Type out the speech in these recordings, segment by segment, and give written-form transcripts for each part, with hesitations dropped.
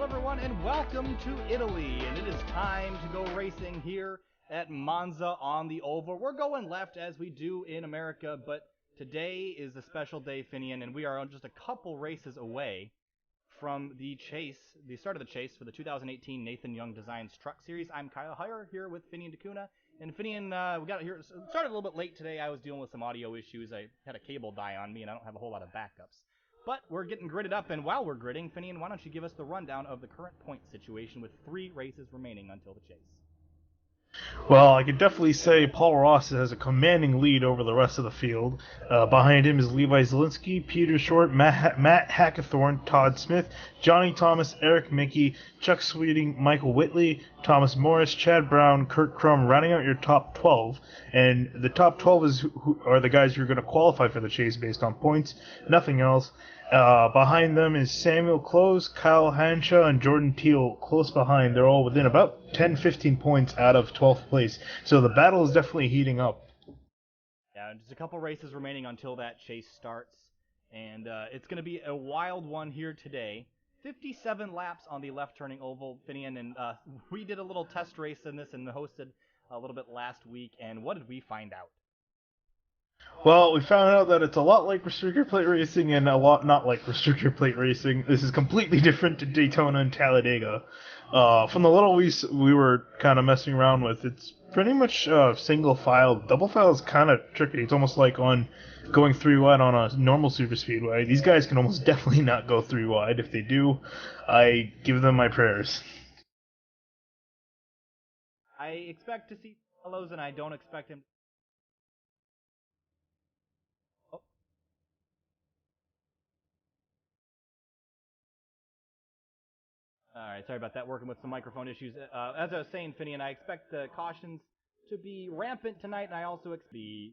everyone, and welcome to Italy. And it is time to go racing here at Monza on the oval. We're going left as we do in America, but today is a special day, Finian, and we are just a couple races away from the start of the chase for the 2018 Nathan Young Designs Truck Series. I'm Kyle Heyer here with Finian DeCuna. And Finian, we got here, started a little bit late today. I was dealing with some audio issues. I had a cable die on me, and I don't have a whole lot of backups. But we're getting gridded up, and while we're gridding, Finian, why don't you give us the rundown of the current point situation with 3 races remaining until the chase? Well, I could definitely say Paul Ross has a commanding lead over the rest of the field. Behind him is Levi Zielinski, Peter Short, Matt Hackathorn, Todd Smith, Johnny Thomas, Eric Mickey, Chuck Sweeting, Michael Whitley, Thomas Morris, Chad Brown, Kurt Crum, rounding out your top 12. And the top 12 are the guys who are going to qualify for the chase based on points, nothing else. Behind them is Samuel Close, Kyle Hanshaw, and Jordan Teal close behind. They're all within about 10-15 points out of 12th place. So the battle is definitely heating up. Yeah, just a couple races remaining until that chase starts. And it's going to be a wild one here today. 57 laps on the left-turning oval, Finian. And we did a little test race in this and hosted a little bit last week. And what did we find out? Well, we found out that it's a lot like restrictor plate racing and a lot not like restrictor plate racing. This is completely different to Daytona and Talladega. From the little we were kind of messing around with, it's pretty much single file. Double file is kind of tricky. It's almost like on going 3-wide on a normal super speedway. These guys can almost definitely not go 3-wide. If they do, I give them my prayers. I expect to see fellows, and I don't expect him. Alright, sorry about that, working with some microphone issues. As I was saying, Finian, I expect the cautions to be rampant tonight, and I also expect the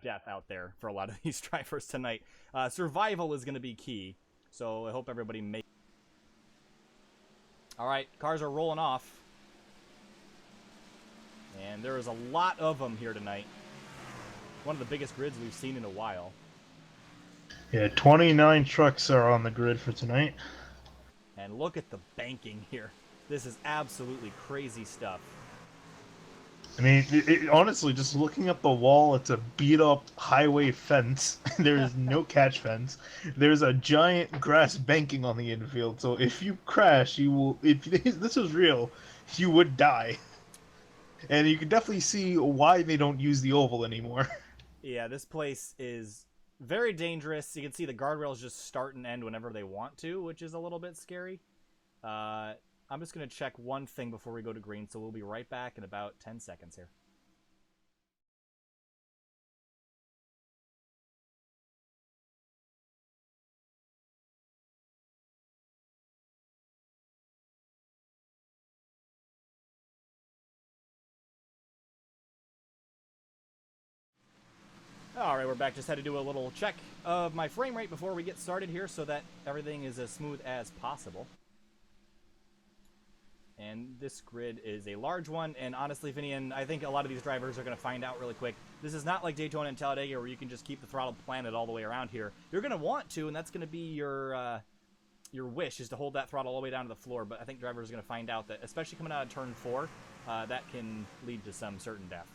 death out there for a lot of these drivers tonight. Survival is going to be key, so I hope everybody makes. Alright, cars are rolling off. And there is a lot of them here tonight. One of the biggest grids we've seen in a while. Yeah, 29 trucks are on the grid for tonight. And look at the banking here. This is absolutely crazy stuff. I mean, honestly, just looking at the wall, it's a beat-up highway fence. There is no catch fence. There's a giant grass banking on the infield, so if you crash, you will... If this was real, you would die. And you can definitely see why they don't use the oval anymore. Yeah, this place is very dangerous. You can see the guardrails just start and end whenever they want to, which is a little bit scary. I'm just going to check one thing before we go to green, so we'll be right back in about 10 seconds here. Alright, we're back. Just had to do a little check of my frame rate before we get started here so that everything is as smooth as possible. And this grid is a large one, and honestly, Finian, I think a lot of these drivers are going to find out really quick. This is not like Daytona and Talladega where you can just keep the throttle planted all the way around here. You're going to want to, and that's going to be your wish, is to hold that throttle all the way down to the floor, but I think drivers are going to find out that, especially coming out of turn 4, that can lead to some certain death.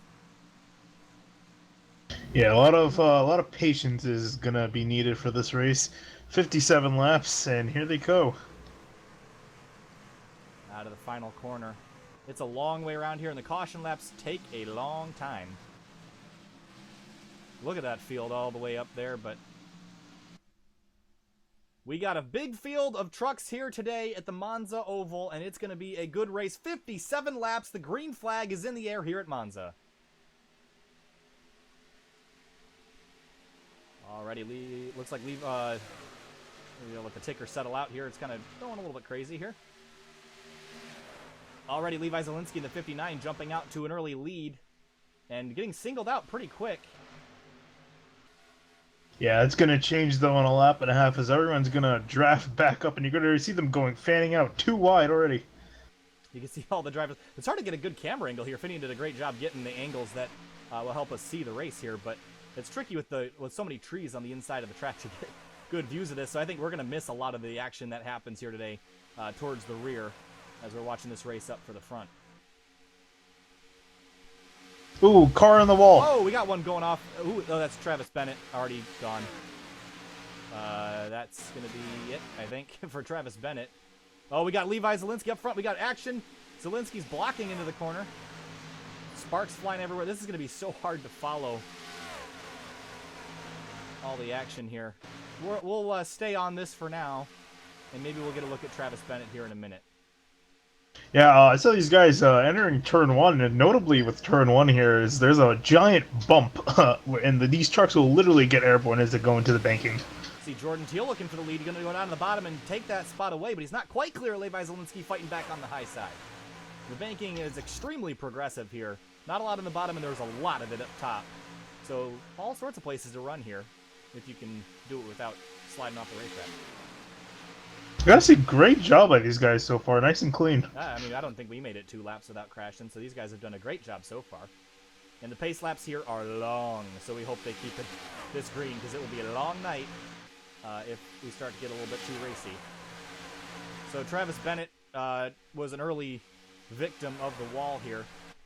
Yeah, a lot of patience is gonna be needed for this race. 57 laps, and here they go. Out of the final corner. It's a long way around here, and the caution laps take a long time. Look at that field all the way up there, but we got a big field of trucks here today at the Monza Oval, and it's going to be a good race. 57 laps. The green flag is in the air here at Monza. Alrighty, looks like we'll let the ticker settle out here. It's kind of going a little bit crazy here. Already Levi Zielinski in the 59 jumping out to an early lead and getting singled out pretty quick. Yeah, it's going to change though in a lap and a half as everyone's going to draft back up and you're going to see them fanning out too wide already. You can see all the drivers. It's hard to get a good camera angle here. Finian did a great job getting the angles that will help us see the race here, but it's tricky with so many trees on the inside of the track to get good views of this, so I think we're going to miss a lot of the action that happens here today. towards the rear as we're watching this race up for the front. Ooh, car on the wall. Oh, we got one going off. Ooh, oh, that's Travis Bennett, already gone. That's going to be it, I think, for Travis Bennett. Oh, we got Levi Zielinski up front. We got action. Zielinski's blocking into the corner. Sparks flying everywhere. This is going to be so hard to follow all the action here. We'll stay on this for now, and maybe we'll get a look at Travis Bennett here in a minute. Yeah, I saw these guys entering turn 1, and notably with turn 1 here is there's a giant bump, and these trucks will literally get airborne as they go into the banking. See Jordan Teal looking for the lead. He's going to go down to the bottom and take that spot away, but he's not quite clear. Levi Zielinski fighting back on the high side. The banking is extremely progressive here. Not a lot on the bottom, and there's a lot of it up top. So all sorts of places to run here if you can do it without sliding off the racetrack. I gotta say, great job by these guys so far. Nice and clean. I mean, I don't think we made it 2 laps without crashing, so these guys have done a great job so far. And the pace laps here are long, so we hope they keep it this green, because it will be a long night if we start to get a little bit too racy. So Travis Bennett was an early victim of the wall here.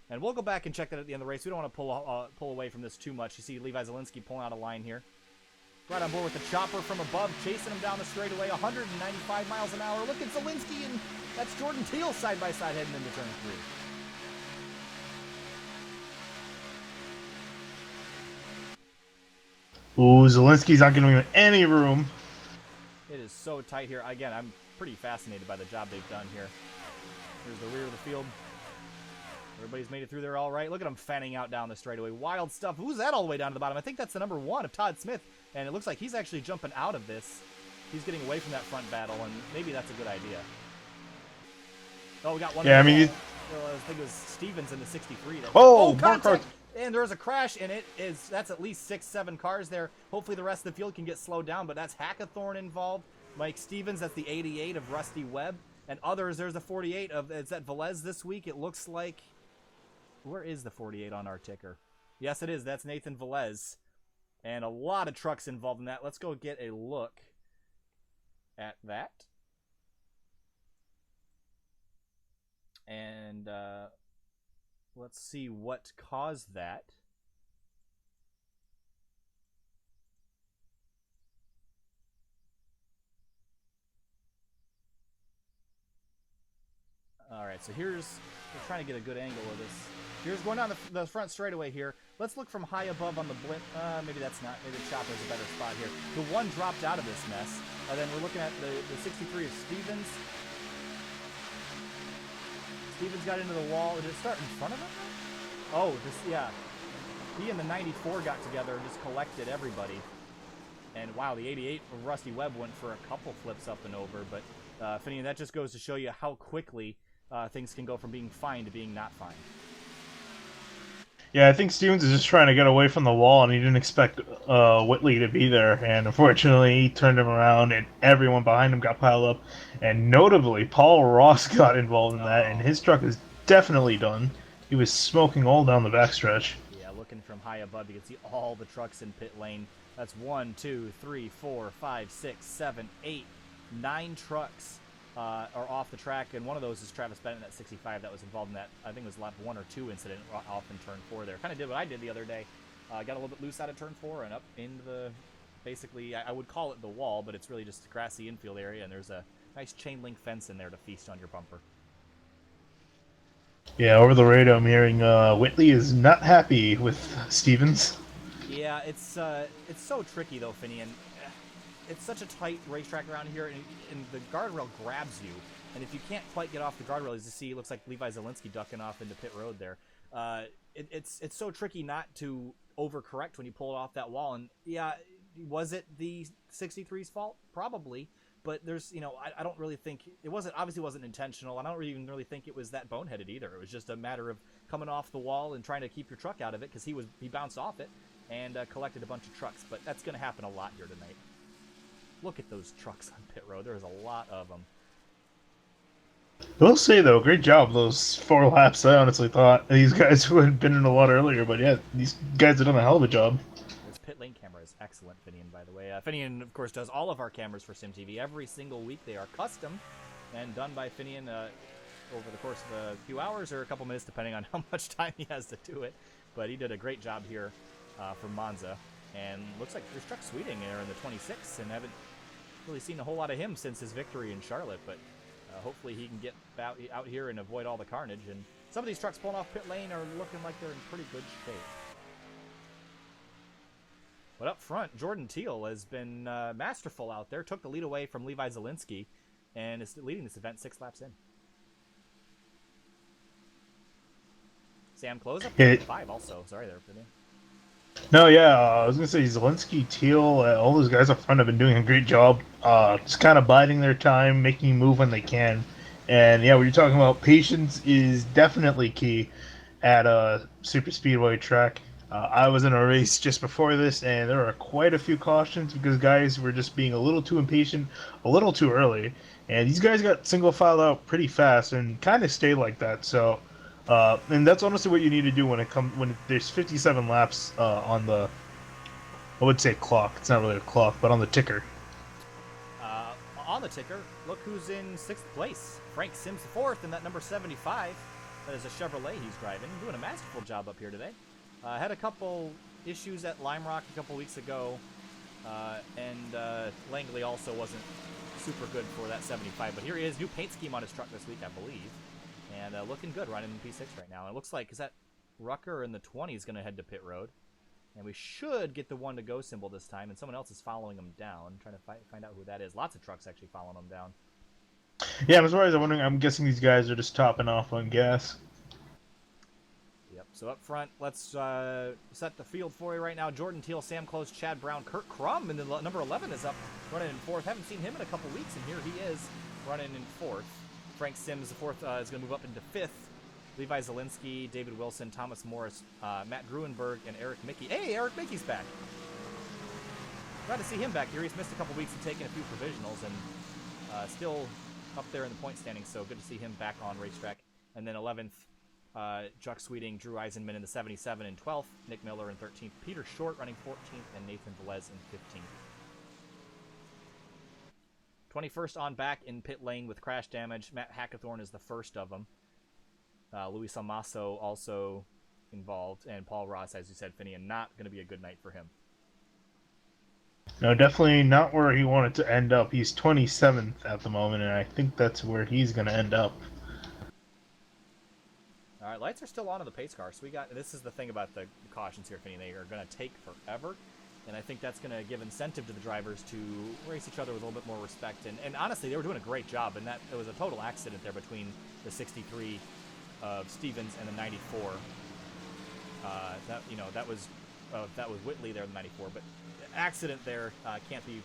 And we'll go back and check that at the end of the race. We don't want to pull away from this too much. You see Levi Zielinski pulling out a line here. Right on board with the chopper from above, chasing him down the straightaway, 195 miles an hour. Look at Zielinski, and that's Jordan Teal side by side heading into turn 3. Ooh, Zielinski's not giving him any room. It is so tight here. Again, I'm pretty fascinated by the job they've done here. Here's the rear of the field. Everybody's made it through there all right. Look at them fanning out down the straightaway. Wild stuff. Who's that all the way down to the bottom? I think that's the number 1 of Todd Smith, and it looks like he's actually jumping out of this. He's getting away from that front battle, and maybe that's a good idea. Oh, we got one. Yeah, I mean, I think it was Stevens in the 63. Oh, contact! And there's a crash, and that's at least 6-7 cars there. Hopefully the rest of the field can get slowed down, but that's Hackathorn involved. Mike Stevens, that's the 88 of Rusty Webb, and others. There's the 48 of, is that Velez this week? It looks like. Where is the 48 on our ticker? Yes, it is. That's Nathan Velez. And a lot of trucks involved in that. Let's go get a look at that. And let's see what caused that. All right, so we're trying to get a good angle of this. Here's going down the front straightaway here. Let's look from high above on the blimp. Maybe that's not. Maybe the chopper's a better spot here. The 1 dropped out of this mess. And then we're looking at the 63 of Stevens. Stevens got into the wall. Did it start in front of him? Oh, yeah. He and the 94 got together and just collected everybody. And wow, the 88 of Rusty Webb went for a couple flips up and over. But Finian, that just goes to show you how quickly things can go from being fine to being not fine. Yeah, I think Stevens is just trying to get away from the wall, and he didn't expect Whitley to be there. And unfortunately, he turned him around, and everyone behind him got piled up. And notably, Paul Ross got involved in that, and his truck is definitely done. He was smoking all down the backstretch. Yeah, looking from high above, you can see all the trucks in pit lane. That's 1, 2, 3, 4, 5, 6, 7, 8, 9 trucks are off the track, and one of those is Travis Bennett at 65 that was involved in that. I think it was lap 1 or 2 incident off in turn 4 there. Kind of did what I did the other day. Got a little bit loose out of turn 4 and up into the, basically, I would call it the wall, but it's really just a grassy infield area, and there's a nice chain link fence in there to feast on your bumper. Yeah, over the radio I'm hearing Whitley is not happy with Stevens. Yeah, it's so tricky though, Finian. It's such a tight racetrack around here, and the guardrail grabs you. And if you can't quite get off the guardrail, as you see, it looks like Levi Zielinski ducking off into pit road there. It's so tricky not to overcorrect when you pull it off that wall. And yeah, was it the 63's fault? Probably. But there's, I don't really think it obviously wasn't intentional. And I don't even really think it was that boneheaded either. It was just a matter of coming off the wall and trying to keep your truck out of it, because he bounced off it and collected a bunch of trucks. But that's going to happen a lot here tonight. Look at those trucks on pit road. There's a lot of them. I will say, though, great job those 4 laps. I honestly thought these guys would have been in a lot earlier, but yeah, these guys have done a hell of a job. This pit lane camera is excellent, Finian, by the way. Finian, of course, does all of our cameras for SimTV every single week. They are custom. and done by Finian over the course of a few hours or a couple minutes, depending on how much time he has to do it. But he did a great job here for Monza. And looks like there's Chuck Sweeting there in the 26, and haven't really seen a whole lot of him since his victory in Charlotte. But hopefully he can get out here and avoid all the carnage. And some of these trucks pulling off pit lane are looking like they're in pretty good shape. But up front, Jordan Teal has been masterful out there. Took the lead away from Levi Zielinski and is leading this event 6 laps in. Sam Close up to 5 also. Sorry there, Vinny. No, yeah, I was going to say Zielinski, Teal, all those guys up front have been doing a great job. Just kind of biding their time, making a move when they can. And yeah, what you're talking about, patience is definitely key at a super speedway track. I was in a race just before this, and there are quite a few cautions because guys were just being a little too impatient, a little too early. And these guys got single filed out pretty fast and kind of stayed like that. So, and that's honestly what you need to do when there's 57 laps on the, I would say clock. It's not really a clock, but on the ticker. On the ticker, look who's in 6th place. Frank Sims 4th in that number 75. That is a Chevrolet he's driving. Doing a masterful job up here today. Had a couple issues at Lime Rock a couple weeks ago. And Langley also wasn't super good for that 75. But here he is. New paint scheme on his truck this week, I believe. And looking good running in P6 right now. And it looks like, is that Rucker in the 20 is going to head to pit road. And we should get the 1 to go symbol this time. And someone else is following him down. Trying to find out who that is. Lots of trucks actually following him down. Yeah, as far as I'm wondering, I'm guessing these guys are just topping off on gas. Yep, so up front, let's set the field for you right now. Jordan Teal, Sam Close, Chad Brown, Kurt Crum, and the number 11 is up running in 4th. Haven't seen him in a couple weeks, and here he is running in 4th. Frank Sims, the 4th, is going to move up into 5th. Levi Zielinski, David Wilson, Thomas Morris, Matt Gruenberg, and Eric Mickey. Hey, Eric Mickey's back. Glad to see him back here. He's missed a couple weeks and taken a few provisionals, and still up there in the point standings, so good to see him back on racetrack. And then 11th, Chuck Sweeting, Drew Eisenman in the 77 in 12th, Nick Miller in 13th, Peter Short running 14th, and Nathan Velez in 15th. 21st on back in pit lane with crash damage. Matt Hackathorn is the first of them. Luis Almaso also involved, and Paul Ross, as you said, Finian, not going to be a good night for him. No, definitely not where he wanted to end up. He's 27th at the moment, and I think that's where he's going to end up. All right, lights are still on in the pace car, so this is the thing about the cautions here, Finian. They are going to take forever, and I think that's going to give incentive to the drivers to race each other with a little bit more respect. And honestly, they were doing a great job, and it was a total accident there between the 63 of Stevens and the 94. That was Whitley there in the 94, but accident there, can't be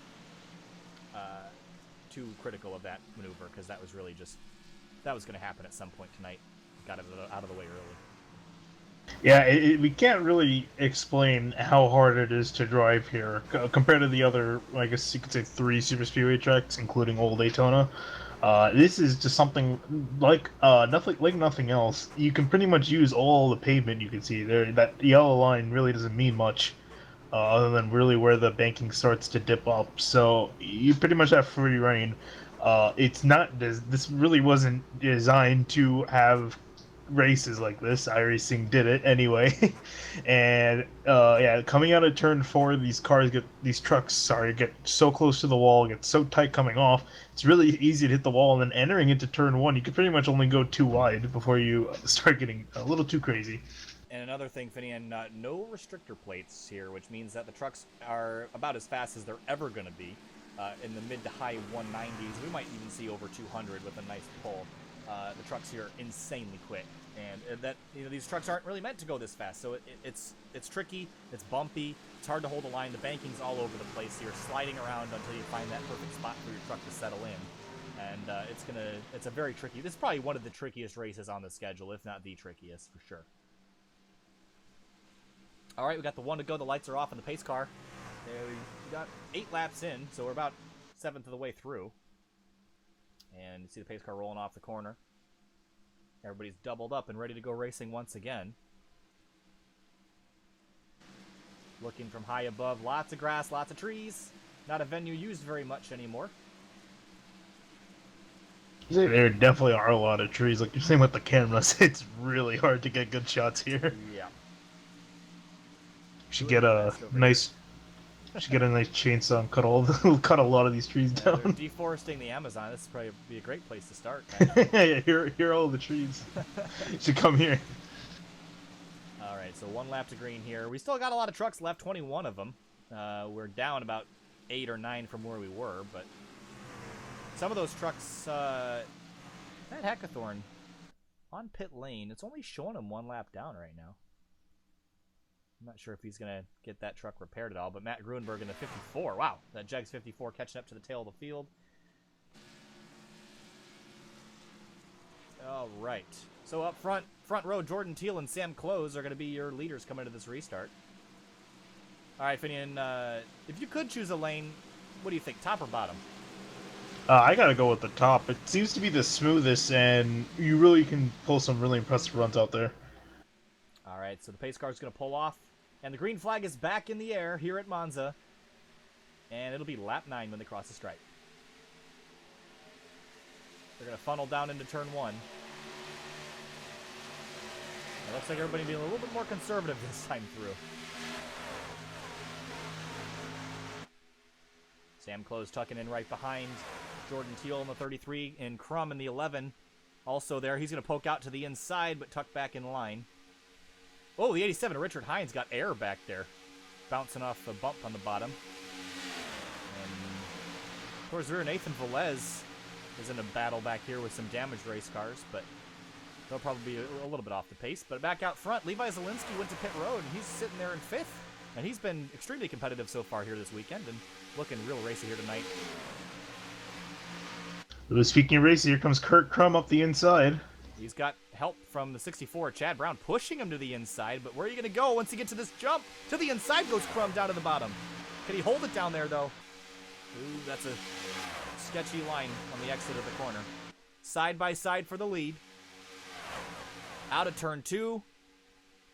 too critical of that maneuver, because that was really that was going to happen at some point tonight. Got it out of the way early. Yeah, we can't really explain how hard it is to drive here compared to the other, I guess you could say, 3 super speedway tracks, including Old Daytona. This is just something like nothing else. You can pretty much use all the pavement you can see there. That yellow line really doesn't mean much, other than really where the banking starts to dip up. So you pretty much have free reign. It's not this really wasn't designed to have races like this. iRacing did it anyway. And yeah, coming out of turn 4, these trucks get so close to the wall, get so tight coming off. It's really easy to hit the wall, and then entering into turn 1, you can pretty much only go too wide before you start getting a little too crazy. And another thing, Finian, no restrictor plates here, which means that the trucks are about as fast as they're ever going to be. In the mid to high 190s. We might even see over 200 with a nice pull. The trucks here are insanely quick, and these trucks aren't really meant to go this fast. So it's tricky, it's bumpy, it's hard to hold a line. The banking's all over the place here, sliding around until you find that perfect spot for your truck to settle in. And it's a very tricky. This is probably one of the trickiest races on the schedule, if not the trickiest for sure. All right, we got the 1 to go. The lights are off in the pace car. We got 8 laps in, so we're about 7th of the way through. And you see the pace car rolling off the corner. Everybody's doubled up and ready to go racing once again. Looking from high above, lots of grass, lots of trees. Not a venue used very much anymore. There definitely are a lot of trees. Like you're saying with the cameras, it's really hard to get good shots here. Yeah. Should Doing get my a best over nice, should get a nice chainsaw and cut a lot of these trees here. They're down. deforesting the Amazon. This would probably be a great place to start, actually. Yeah, here are all the trees. Should come here. All right, so 1 lap to green here. We still got a lot of trucks left, 21 of them. We're down about 8 or 9 from where we were, but some of those trucks, that Hackathorn on pit lane, it's only showing him 1 lap down right now. I'm not sure if he's going to get that truck repaired at all, but Matt Gruenberg in the 54. Wow, that Jegs 54 catching up to the tail of the field. All right. So up front row, Jordan Teal and Sam Close are going to be your leaders coming into this restart. All right, Finian, if you could choose a lane, what do you think, top or bottom? I gotta go with the top. It seems to be the smoothest, and you really can pull some really impressive runs out there. All right, so the pace car is going to pull off, and the green flag is back in the air here at Monza, and it'll be lap 9 when they cross the stripe. They're going to funnel down into turn 1. It looks like everybody being a little bit more conservative this time through. Sam Close tucking in right behind Jordan Teal in the 33, and Crum in the 11. Also there, he's going to poke out to the inside, but tuck back in line. Oh, the 87, Richard Hines got air back there. Bouncing off a bump on the bottom. And towards the rear, Nathan Velez is in a battle back here with some damaged race cars, but they'll probably be a little bit off the pace. But back out front, Levi Zielinski went to pit road, and he's sitting there in 5th. And he's been extremely competitive so far here this weekend, and looking real racy here tonight. Speaking of racing, here comes Kurt Crum up the inside. He's got help from the 64, Chad Brown, pushing him to the inside. But where are you going to go once you get to this jump? To the inside goes Crum down to the bottom. Can he hold it down there, though? Ooh, that's a sketchy line on the exit of the corner. Side by side for the lead. Out of turn 2.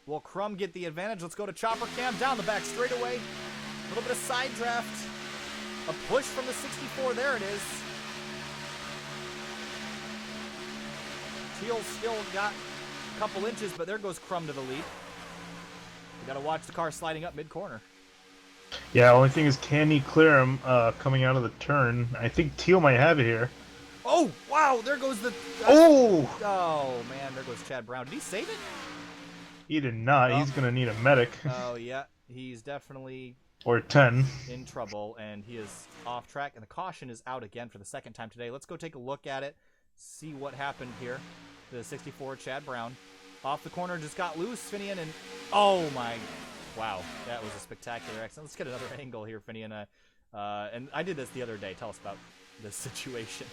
Will Crum get the advantage? Let's go to Chopper Cam. Down the back straightaway. A little bit of side draft. A push from the 64. There it is. Teal still got a couple inches, but there goes Crum to the lead. We got to watch the car sliding up mid-corner. Yeah, only thing is, can he clear him coming out of the turn? I think Teal might have it here. Oh, wow. There goes the... Oh! Oh, man. There goes Chad Brown. Did he save it? He did not. Oh. He's going to need a medic. Oh, yeah. He's definitely... Or 10. In trouble, and he is off track, and the caution is out again for the second time today. Let's go take a look at it, see what happened here. The 64, Chad Brown, off the corner, just got loose, Finian, and oh my, wow, that was a spectacular accident. Let's get another angle here, Finian, and I did this the other day. Tell us about this situation.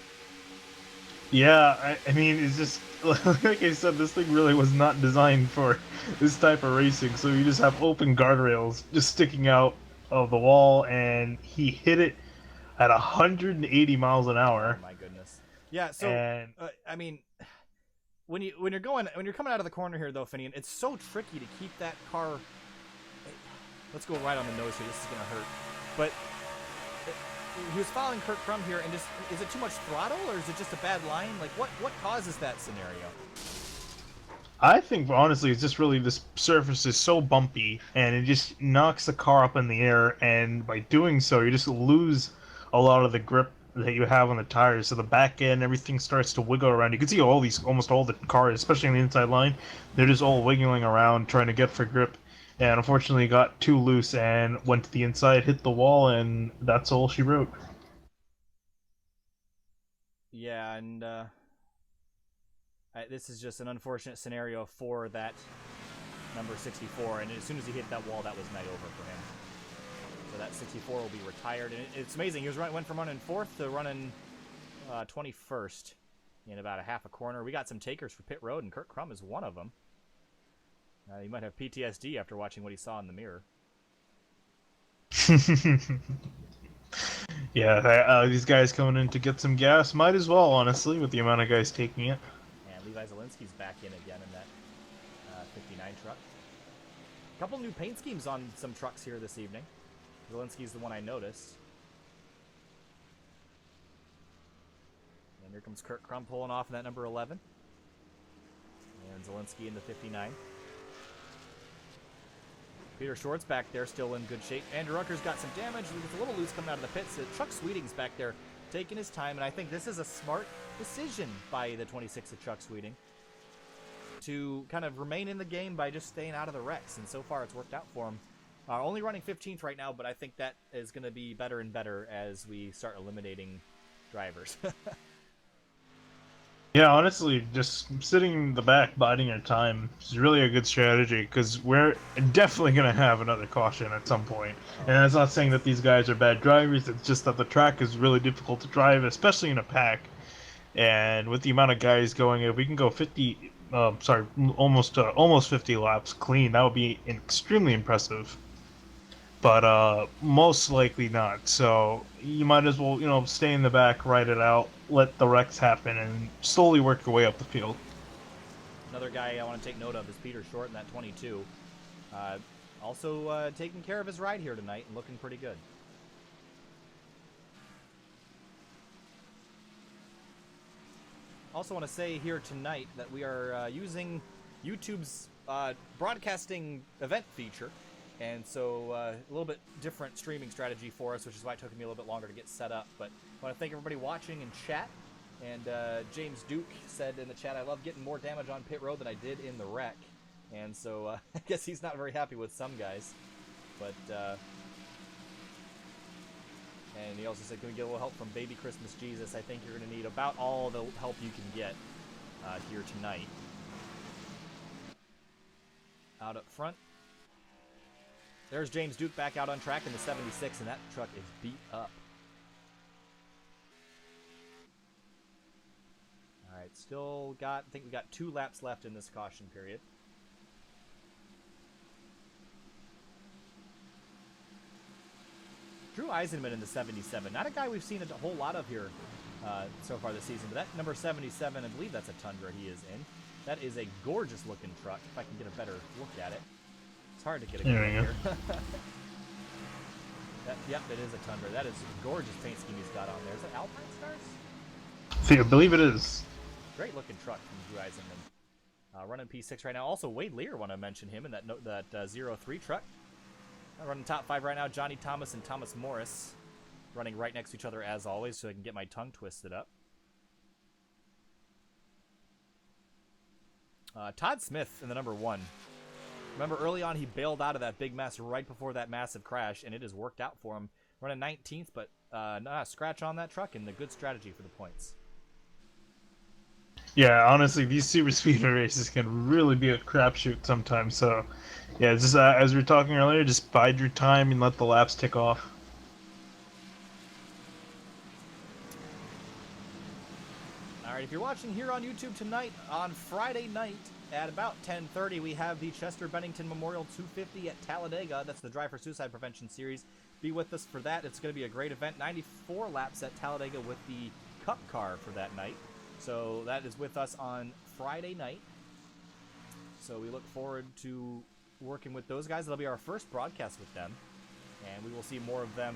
Yeah, I mean, it's just, like I said, this thing really was not designed for this type of racing, so you just have open guardrails just sticking out of the wall, and he hit it at 180 miles an hour. Oh my goodness. Yeah, so, I mean, when you're coming out of the corner here, though, Finian, it's so tricky to keep that car, let's go right on the nose here, this is going to hurt, but he was following Kurt Crum here, and just, is it too much throttle, or is it just a bad line? Like, what causes that scenario? I think, honestly, it's just really this surface is so bumpy, and it just knocks the car up in the air, and by doing so, you just lose a lot of the grip that you have on the tires. So the back end, everything starts to wiggle around. You can see almost all the cars, especially on the inside line, they're just all wiggling around, trying to get for grip. And unfortunately, got too loose and went to the inside, hit the wall, and that's all she wrote. Yeah, and this is just an unfortunate scenario for that number 64. And as soon as he hit that wall, that was night over for him. So that 64 will be retired. And it's amazing. He went from running 4th to running 21st in about a half a corner. We got some takers for pit road, and Kurt Crum is one of them. He might have PTSD after watching what he saw in the mirror. Yeah, these guys coming in to get some gas might as well, honestly, with the amount of guys taking it. And Levi Zielinski's back in again in that 59 truck. A couple new paint schemes on some trucks here this evening. Zielinski's the one I noticed. And here comes Kurt Crum pulling off in that number 11. And Zielinski in the 59. Peter Short's back there, still in good shape. Andrew Rucker's got some damage. It's a little loose coming out of the pits. Chuck Sweeting's back there taking his time, and I think this is a smart decision by the 26 of Chuck Sweeting to kind of remain in the game by just staying out of the wrecks, and so far it's worked out for him. Only running 15th right now, but I think that is going to be better and better as we start eliminating drivers. Yeah, honestly, just sitting in the back, biding our time is really a good strategy because we're definitely going to have another caution at some point. And that's not saying that these guys are bad drivers, it's just that the track is really difficult to drive, especially in a pack. And with the amount of guys going, if we can go almost 50 laps clean, that would be extremely impressive. But most likely not. So you might as well, stay in the back, ride it out, let the wrecks happen, and slowly work your way up the field. Another guy I want to take note of is Peter Short in that 22. Also taking care of his ride here tonight and looking pretty good. Also want to say here tonight that we are using YouTube's broadcasting event feature. And so a little bit different streaming strategy for us, which is why it took me a little bit longer to get set up. But I want to thank everybody watching in chat. And James Duke said in the chat, I love getting more damage on pit road than I did in the wreck. And so I guess he's not very happy with some guys. But, and he also said, can we get a little help from Baby Christmas Jesus? I think you're going to need about all the help you can get here tonight. Out up front. There's James Duke back out on track in the 76, and that truck is beat up. All right, I think we got 2 laps left in this caution period. Drew Eisenman in the 77. Not a guy we've seen a whole lot of here so far this season, but that number 77, I believe that's a Tundra he is in. That is a gorgeous looking truck, if I can get a better look at it. It's hard to get a good look here. Yep, it is a Tundra. That is a gorgeous paint scheme he's got on there. Is that Alpine Stars? I believe it is. Great looking truck from Drew Eisenman. Running P6 right now. Also, Wade Lear, want to mention him in that 03 truck. Running top 5 right now, Johnny Thomas and Thomas Morris. Running right next to each other as always, so I can get my tongue twisted up. Todd Smith in the number 1. Remember, early on, he bailed out of that big mess right before that massive crash, and it has worked out for him. Running 19th, but not a scratch on that truck, and a good strategy for the points. Yeah, honestly, these super speedway races can really be a crapshoot sometimes. So, yeah, just as we were talking earlier, just bide your time and let the laps tick off. All right, if you're watching here on YouTube tonight, on Friday night, at about 10:30, we have the Chester Bennington Memorial 250 at Talladega. That's the Drive for Suicide Prevention Series. Be with us for that. It's going to be a great event. 94 laps at Talladega with the Cup car for that night. So that is with us on Friday night. So we look forward to working with those guys. It'll be our first broadcast with them. And we will see more of them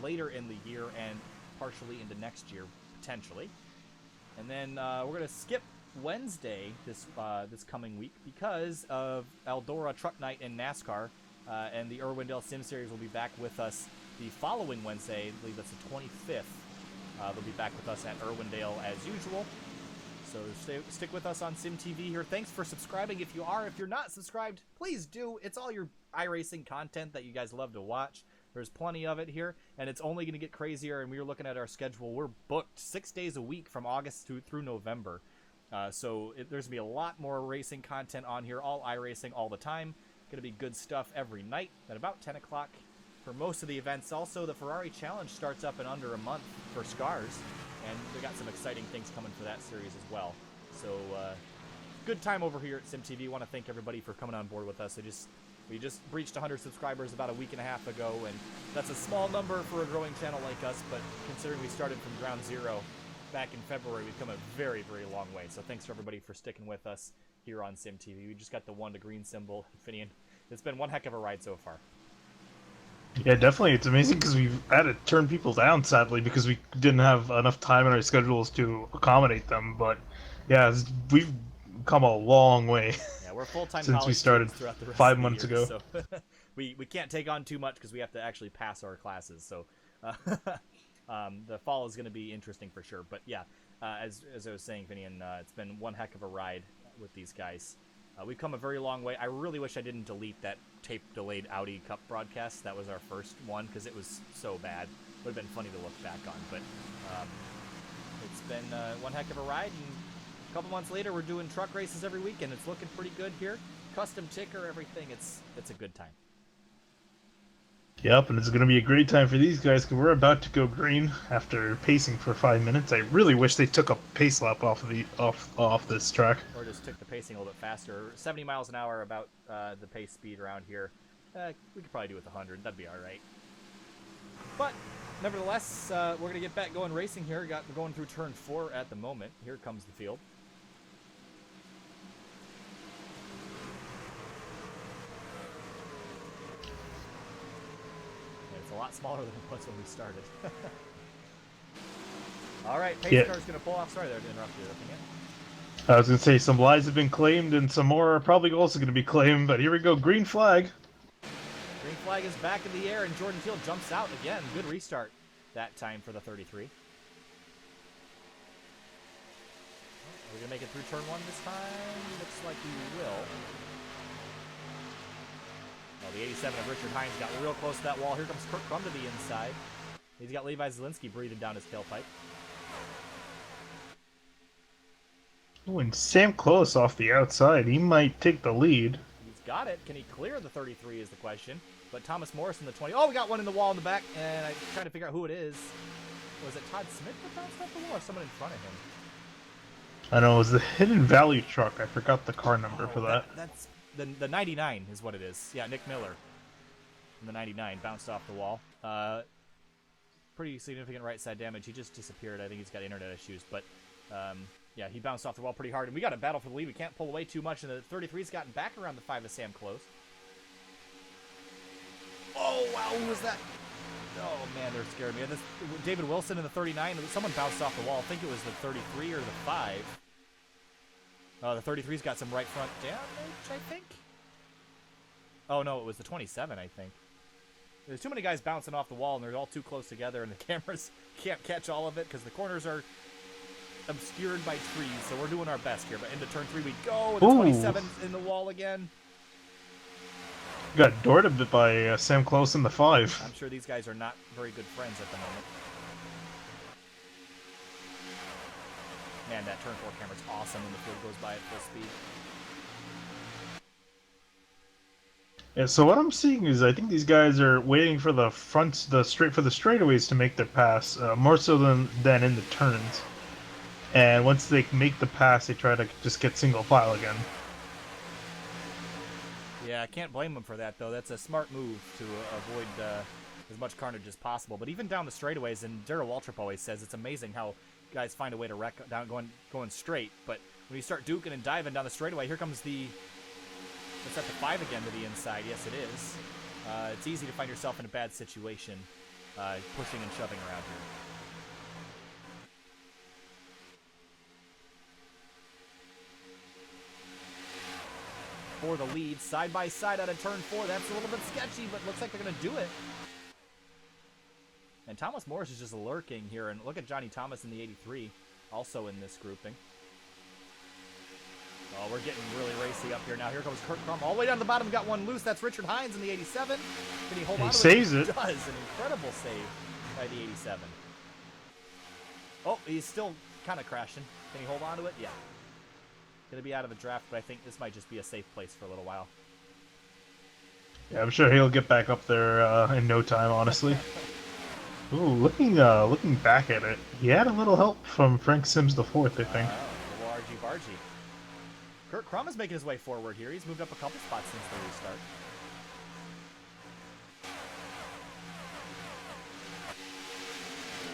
later in the year and partially into next year, potentially. And then we're going to skip Wednesday this coming week because of Eldora Truck Night in NASCAR, and the Irwindale Sim Series will be back with us the following Wednesday. I believe that's the 25th. They'll be back with us at Irwindale as usual. So stick with us on Sim TV here. Thanks for subscribing if you are. If you're not subscribed, please do. It's all your iRacing content that you guys love to watch. There's plenty of it here, and it's only going to get crazier, and we're looking at our schedule. We're booked 6 days a week from August through November. So there's going to be a lot more racing content on here, all iRacing all the time. Going to be good stuff every night at about 10 o'clock for most of the events. Also, the Ferrari Challenge starts up in under a month for Scars, and we got some exciting things coming for that series as well. So good time over here at SimTV. Want to thank everybody for coming on board with us. We just breached 100 subscribers about a week and a half ago, and that's a small number for a growing channel like us, but considering we started from ground zero back in February, we've come a very, very long way. So thanks to everybody for sticking with us here on SimTV. We just got the 1 to green symbol. Finian, it's been one heck of a ride so far. Yeah, definitely. It's amazing because we've had to turn people down, sadly, because we didn't have enough time in our schedules to accommodate them. But yeah, we've come a long way Yeah, we're full-time since we college started students throughout the rest of 5 the months year, ago. so we can't take on too much because we have to actually pass our classes. So the fall is going to be interesting for sure. But yeah, as I was saying, Finian, it's been one heck of a ride with these guys. We've come a very long way. I really wish I didn't delete that tape-delayed Audi Cup broadcast. That was our first one because it was so bad. Would have been funny to look back on, but it's been one heck of a ride. And a couple months later, we're doing truck races every weekend. It's looking pretty good here. Custom ticker, everything. It's a good time. Yep, and it's going to be a great time for these guys because we're about to go green after pacing for 5 minutes. I really wish they took a pace lap off this track. Or just took the pacing a little bit faster. 70 miles an hour about the pace speed around here. We could probably do with 100. That'd be all right. But nevertheless, we're going to get back going racing here. We're going through turn 4 at the moment. Here comes the field. It's a lot smaller than it was when we started. All right, pace car's going to pull off. Sorry there to interrupt you. I was going to say some lives have been claimed and some more are probably also going to be claimed, but here we go, green flag. Green flag is back in the air, and Jordan Field jumps out again. Good restart that time for the 33. Are we going to make it through turn 1 this time? Looks like we will. Well, the 87 of Richard Hines got real close to that wall. Here comes Kurt Crum to the inside. He's got Levi Zielinski breathing down his tailpipe. Oh, and Sam Close off the outside. He might take the lead. He's got it. Can he clear the 33 is the question. But Thomas Morris in the 20. Oh, we got one in the wall in the back, and I'm trying to figure out who it is. Was it Todd Smith that bounced off the wall or someone in front of him? I know, it was the Hidden Valley truck. I forgot the car number for that. That's the 99 is what it is. Yeah, Nick Miller. And the 99 bounced off the wall. Pretty significant right side damage. He just disappeared. I think he's got internet issues. But yeah, he bounced off the wall pretty hard. And we got a battle for the lead. We can't pull away too much. And the 33's gotten back around the 5 of Sam Close. Oh, wow, who was that? Oh, man, they're scaring me. And this, David Wilson in the 39. Someone bounced off the wall. I think it was the 33 or the 5. The 33's got some right front damage, I think. Oh, no, it was the 27, I think. There's too many guys bouncing off the wall, and they're all too close together, and the cameras can't catch all of it because the corners are obscured by trees, so we're doing our best here. But into turn 3 we go, and the 27's in the wall again. Got doored a bit by Sam Close in the 5. I'm sure these guys are not very good friends at the moment. Man, that turn 4 camera's awesome when the field goes by at full speed. Yeah, so what I'm seeing is I think these guys are waiting for the straightaways to make their pass, more so than in the turns. And once they make the pass, they try to just get single file again. Yeah, I can't blame them for that, though. That's a smart move to avoid as much carnage as possible. But even down the straightaways, and Darrell Waltrip always says it's amazing how guys find a way to wreck down going straight. But when you start duking and diving down the straightaway, here comes the... It's at the 5 again to the inside. Yes, it is. It's easy to find yourself in a bad situation, pushing and shoving around here. For the lead, side by side out of turn 4. That's a little bit sketchy, but looks like they're going to do it. And Thomas Morris is just lurking here. And look at Johnny Thomas in the 83, also in this grouping. Oh, we're getting really racy up here now. Here comes Kurt Crum all the way down to the bottom. Got one loose. That's Richard Hines in the 87. Can he hold on to it? He saves it. He does. An incredible save by the 87. Oh, he's still kind of crashing. Can he hold on to it? Yeah. Going to be out of the draft, but I think this might just be a safe place for a little while. Yeah, I'm sure he'll get back up there in no time, honestly. Ooh, looking back at it, he had a little help from Frank Sims the 4th, I think. Little RG Bargy. Kurt Crum is making his way forward here. He's moved up a couple spots since the restart.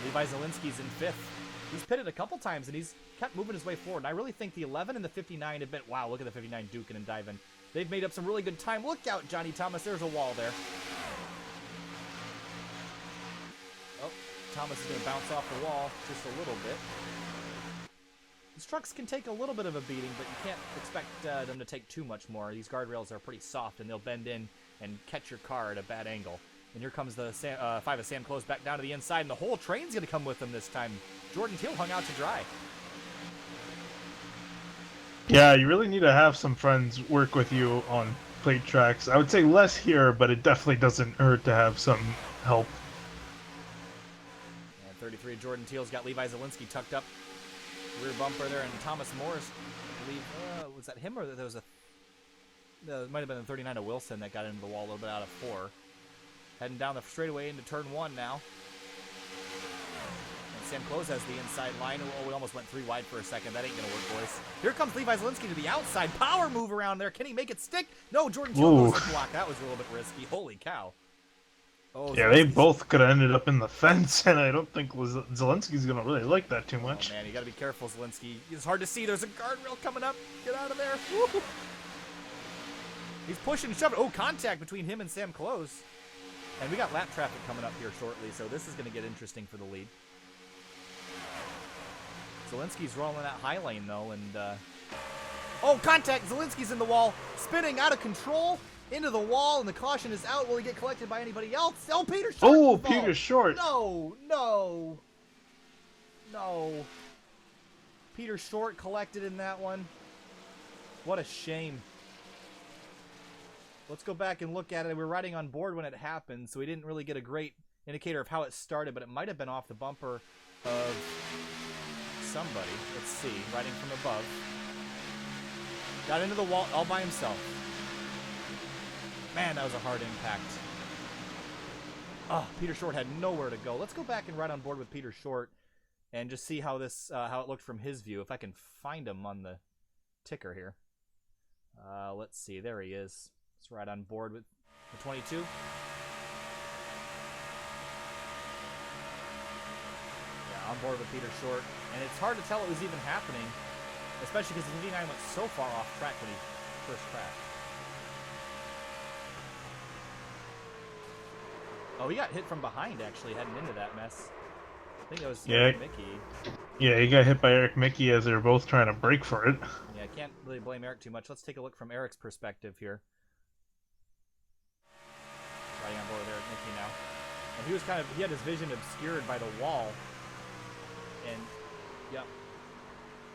Levi Zielinski's in 5th. He's pitted a couple times, and he's kept moving his way forward. And I really think the 11 and the 59 have been... Wow, look at the 59 duking and diving. They've made up some really good time. Look out, Johnny Thomas. There's a wall there. Thomas is going to bounce off the wall just a little bit. These trucks can take a little bit of a beating, but you can't expect them to take too much more. These guardrails are pretty soft, and they'll bend in and catch your car at a bad angle. And here comes the 5 of Sam Close back down to the inside, and the whole train's going to come with them this time. Jordan Teal hung out to dry. Yeah, you really need to have some friends work with you on plate tracks. I would say less here, but it definitely doesn't hurt to have some help. And 33 Jordan Teal's got Levi Zielinski tucked up. Rear bumper there, and Thomas Morris, I believe, was that him, or there was a... it might have been the 39 of Wilson that got into the wall a little bit out of 4. Heading down the straightaway into turn 1 now. And Sam Close has the inside line. Oh, we almost went 3 wide for a second. That ain't going to work, boys. Here comes Levi Zielinski to the outside. Power move around there. Can he make it stick? No, Jordan Teal goes to block. That was a little bit risky. Holy cow. Oh, yeah, they both could have ended up in the fence, and I don't think Zielinski's going to really like that too much. Oh, man, you got to be careful, Zielinski. It's hard to see. There's a guardrail coming up. Get out of there. Woo. He's pushing and shoving. Oh, contact between him and Sam Close. And we got lap traffic coming up here shortly, so this is going to get interesting for the lead. Zielinski's rolling that high lane, though, and... Oh, contact! Zielinski's in the wall, spinning out of control. Into the wall, and the caution is out. Will he get collected by anybody else? Oh, Peter Short! Oh, Peter Short! No, no, no. Peter Short collected in that one. What a shame. Let's go back and look at it. We were riding on board when it happened, so we didn't really get a great indicator of how it started, but it might have been off the bumper of somebody. Let's see, riding from above. Got into the wall all by himself. Man, that was a hard impact. Oh, Peter Short had nowhere to go. Let's go back and ride on board with Peter Short and just see how this how it looked from his view. If I can find him on the ticker here. Let's see. There he is. Let's ride on board with the 22. Yeah, on board with Peter Short. And it's hard to tell it was even happening, especially because the 89 went so far off track when he first crashed. Oh, he got hit from behind, actually, heading into that mess. I think that was Eric Mickey. Yeah, he got hit by Eric Mickey as they were both trying to brake for it. Yeah, I can't really blame Eric too much. Let's take a look from Eric's perspective here. Riding on board with Eric Mickey now. And he was he had his vision obscured by the wall. And, yep.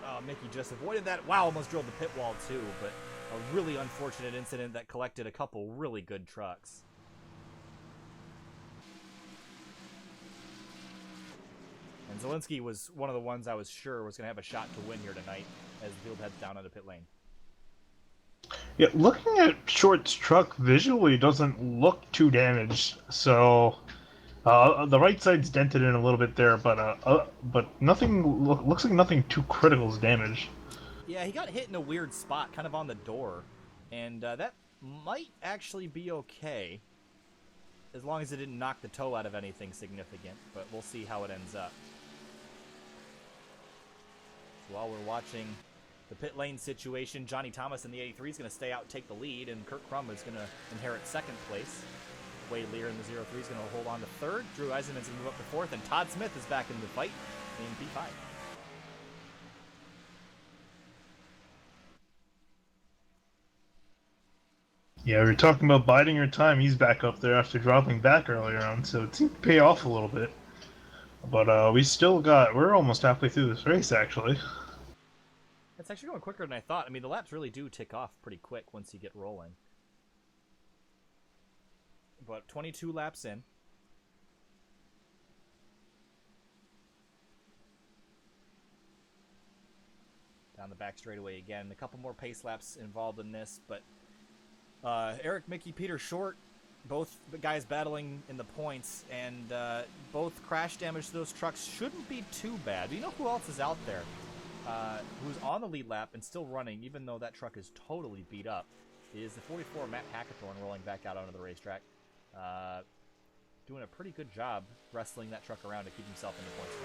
Oh, Mickey just avoided that. Wow, almost drove the pit wall too, but a really unfortunate incident that collected a couple really good trucks. And Zielinski was one of the ones I was sure was going to have a shot to win here tonight as the field heads down on the pit lane. Yeah, looking at Short's truck visually doesn't look too damaged. So the right side's dented in a little bit there, but nothing looks like nothing too critical is damaged. Yeah, he got hit in a weird spot, kind of on the door, and that might actually be okay as long as it didn't knock the toe out of anything significant. But we'll see how it ends up. While we're watching the pit lane situation, Johnny Thomas in the 83 is going to stay out and take the lead, and Kirk Crum is going to inherit second place. Wade Lear in the 03 is going to hold on to third. Drew Eisenman's going to move up to fourth, and Todd Smith is back in the fight in P5. Yeah, we were talking about biding your time. He's back up there after dropping back earlier on, so it seemed to pay off a little bit. But we're almost halfway through this race, actually. It's actually going quicker than I thought. I mean, the laps really do tick off pretty quick once you get rolling. But 22 laps in. Down the back straightaway again. A couple more pace laps involved in this, but Eric, Mickey, Peter Short, both guys battling in the points, and both crash damage to those trucks shouldn't be too bad. Do you know who else is out there who's on the lead lap and still running, even though that truck is totally beat up? Is the 44 Matt Hackathorn rolling back out onto the racetrack. Doing a pretty good job wrestling that truck around to keep himself in the points.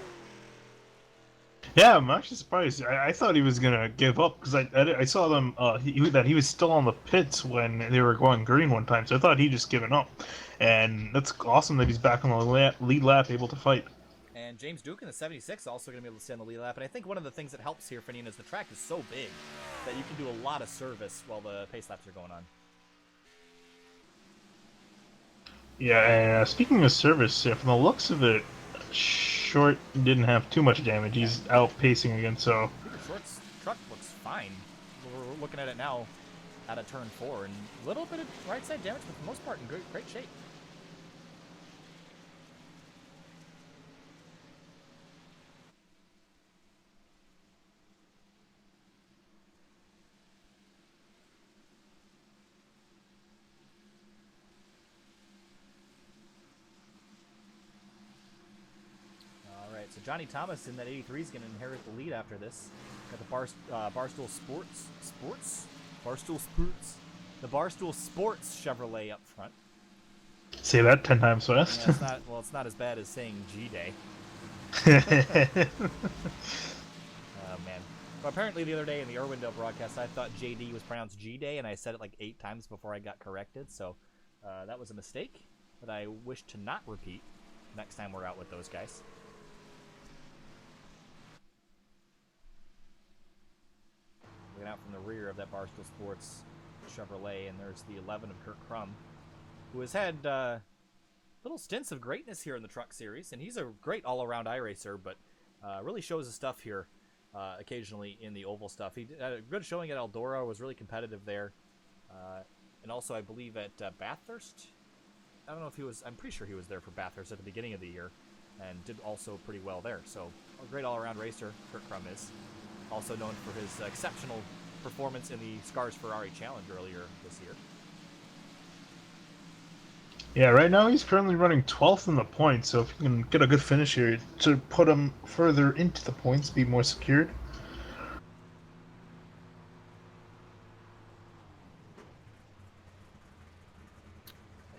Yeah, I'm actually surprised. I thought he was gonna give up because I saw them that he was still on the pits when they were going green one time, so I thought he'd just given up. And that's awesome that he's back on the lead lap, able to fight. And James Duke in the 76 also going to be able to stay on the lead lap. And I think one of the things that helps here, Finian, is the track is so big that you can do a lot of service while the pace laps are going on. Yeah, and speaking of service, from the looks of it, Short didn't have too much damage. He's outpacing again, so... Peter Short's truck looks fine. We're looking at it now out of turn 4, and a little bit of right side damage, but for the most part in great shape. Alright, so Johnny Thomas in that 83 is going to inherit the lead after this. Got the Barstool Sports? Barstool Sports? The Barstool Sports Chevrolet up front. Say that 10 times fast. Yeah, it's not as bad as saying G-Day. Oh, man. Well, apparently the other day in the Irwindale broadcast, I thought JD was pronounced G-Day, and I said it like 8 times before I got corrected, so that was a mistake that I wish to not repeat next time we're out with those guys. Looking out from the rear of that Barstool Sports Chevrolet, and there's the 11 of Kurt Crum, who has had little stints of greatness here in the Truck Series, and he's a great all-around iRacer, but really shows his stuff here occasionally in the oval stuff. He had a good showing at Eldora, was really competitive there, and also I believe at Bathurst. I don't know if he was, I'm pretty sure he was there for Bathurst at the beginning of the year, and did also pretty well there. So a great all-around racer, Kurt Crum is. Also known for his exceptional performance in the Scars Ferrari Challenge earlier this year. Yeah, right now he's currently running 12th in the points, so if you can get a good finish here to put him further into the points, be more secured.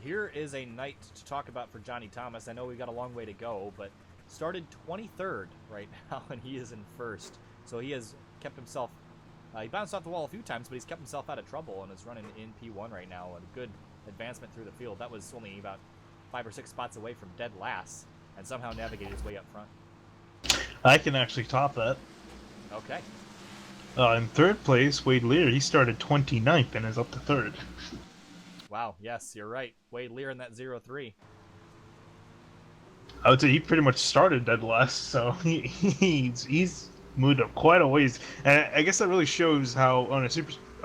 Here is a night to talk about for Johnny Thomas. I know we got a long way to go, but started 23rd right now, and he is in first. So he has kept himself, he bounced off the wall a few times, but he's kept himself out of trouble and is running in P1 right now. And a good advancement through the field. That was only about 5 or 6 spots away from dead last, and somehow navigated his way up front. I can actually top that. Okay. In third place, Wade Lear, he started 29th and is up to third. Wow, yes, you're right. Wade Lear in that 0-3. I would say he pretty much started dead last, so he's moved up quite a ways. And I guess that really shows how on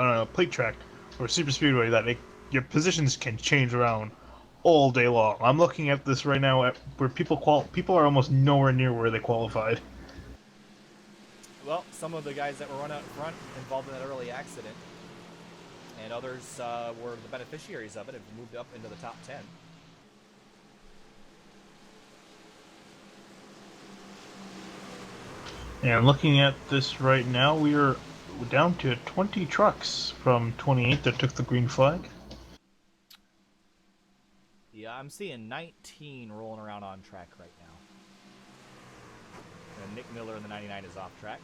a plate track or super speedway that your positions can change around all day long. I'm looking at this right now where people are almost nowhere near where they qualified. Well, some of the guys that were run out front involved in that early accident, and others were the beneficiaries of it, have moved up into the top 10. And looking at this right now, we are down to 20 trucks from 28 that took the green flag. Yeah, I'm seeing 19 rolling around on track right now. And Nick Miller in the 99 is off track.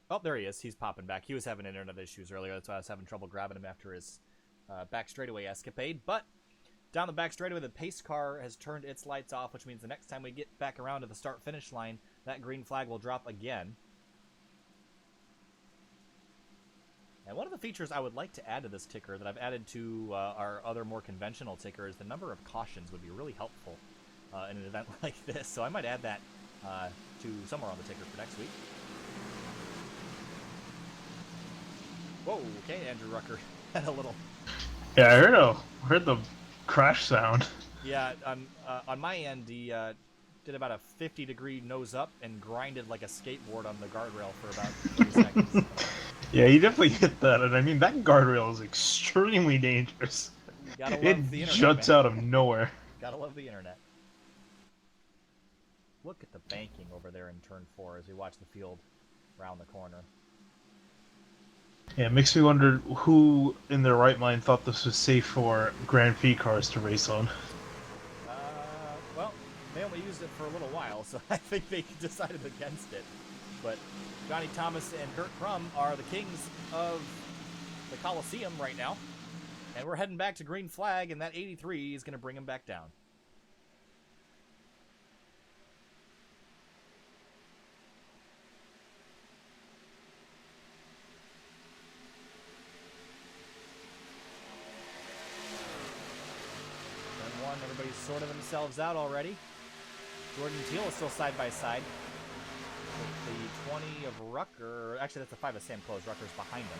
Oh, there he is. He's popping back. He was having internet issues earlier. That's why I was having trouble grabbing him after his back straightaway escapade. But down the back straightaway, the pace car has turned its lights off, which means the next time we get back around to the start-finish line, that green flag will drop again. And one of the features I would like to add to this ticker that I've added to our other more conventional ticker is the number of cautions would be really helpful in an event like this. So I might add that to somewhere on the ticker for next week. Whoa, okay, Andrew Rucker had a little... Yeah, I heard the crash sound. Yeah, on my end, he did about a 50-degree nose up and grinded like a skateboard on the guardrail for about 30 seconds. Yeah, he definitely hit that, and I mean, that guardrail is extremely dangerous. Gotta love the internet, juts man. out of nowhere. Gotta love the internet. Look at the banking over there in turn 4 as we watch the field round the corner. Yeah, it makes me wonder who in their right mind thought this was safe for Grand Prix cars to race on. Well, they only used it for a little while, so I think they decided against it. But Johnny Thomas and Kurt Crum are the kings of the Coliseum right now. And we're heading back to green flag, and that 83 is going to bring him back down. everybody's sorted themselves out already. Jordan Teal is still side by side with the 20 of Rucker. Actually, that's the 5 of Sam Close. Rucker's behind him.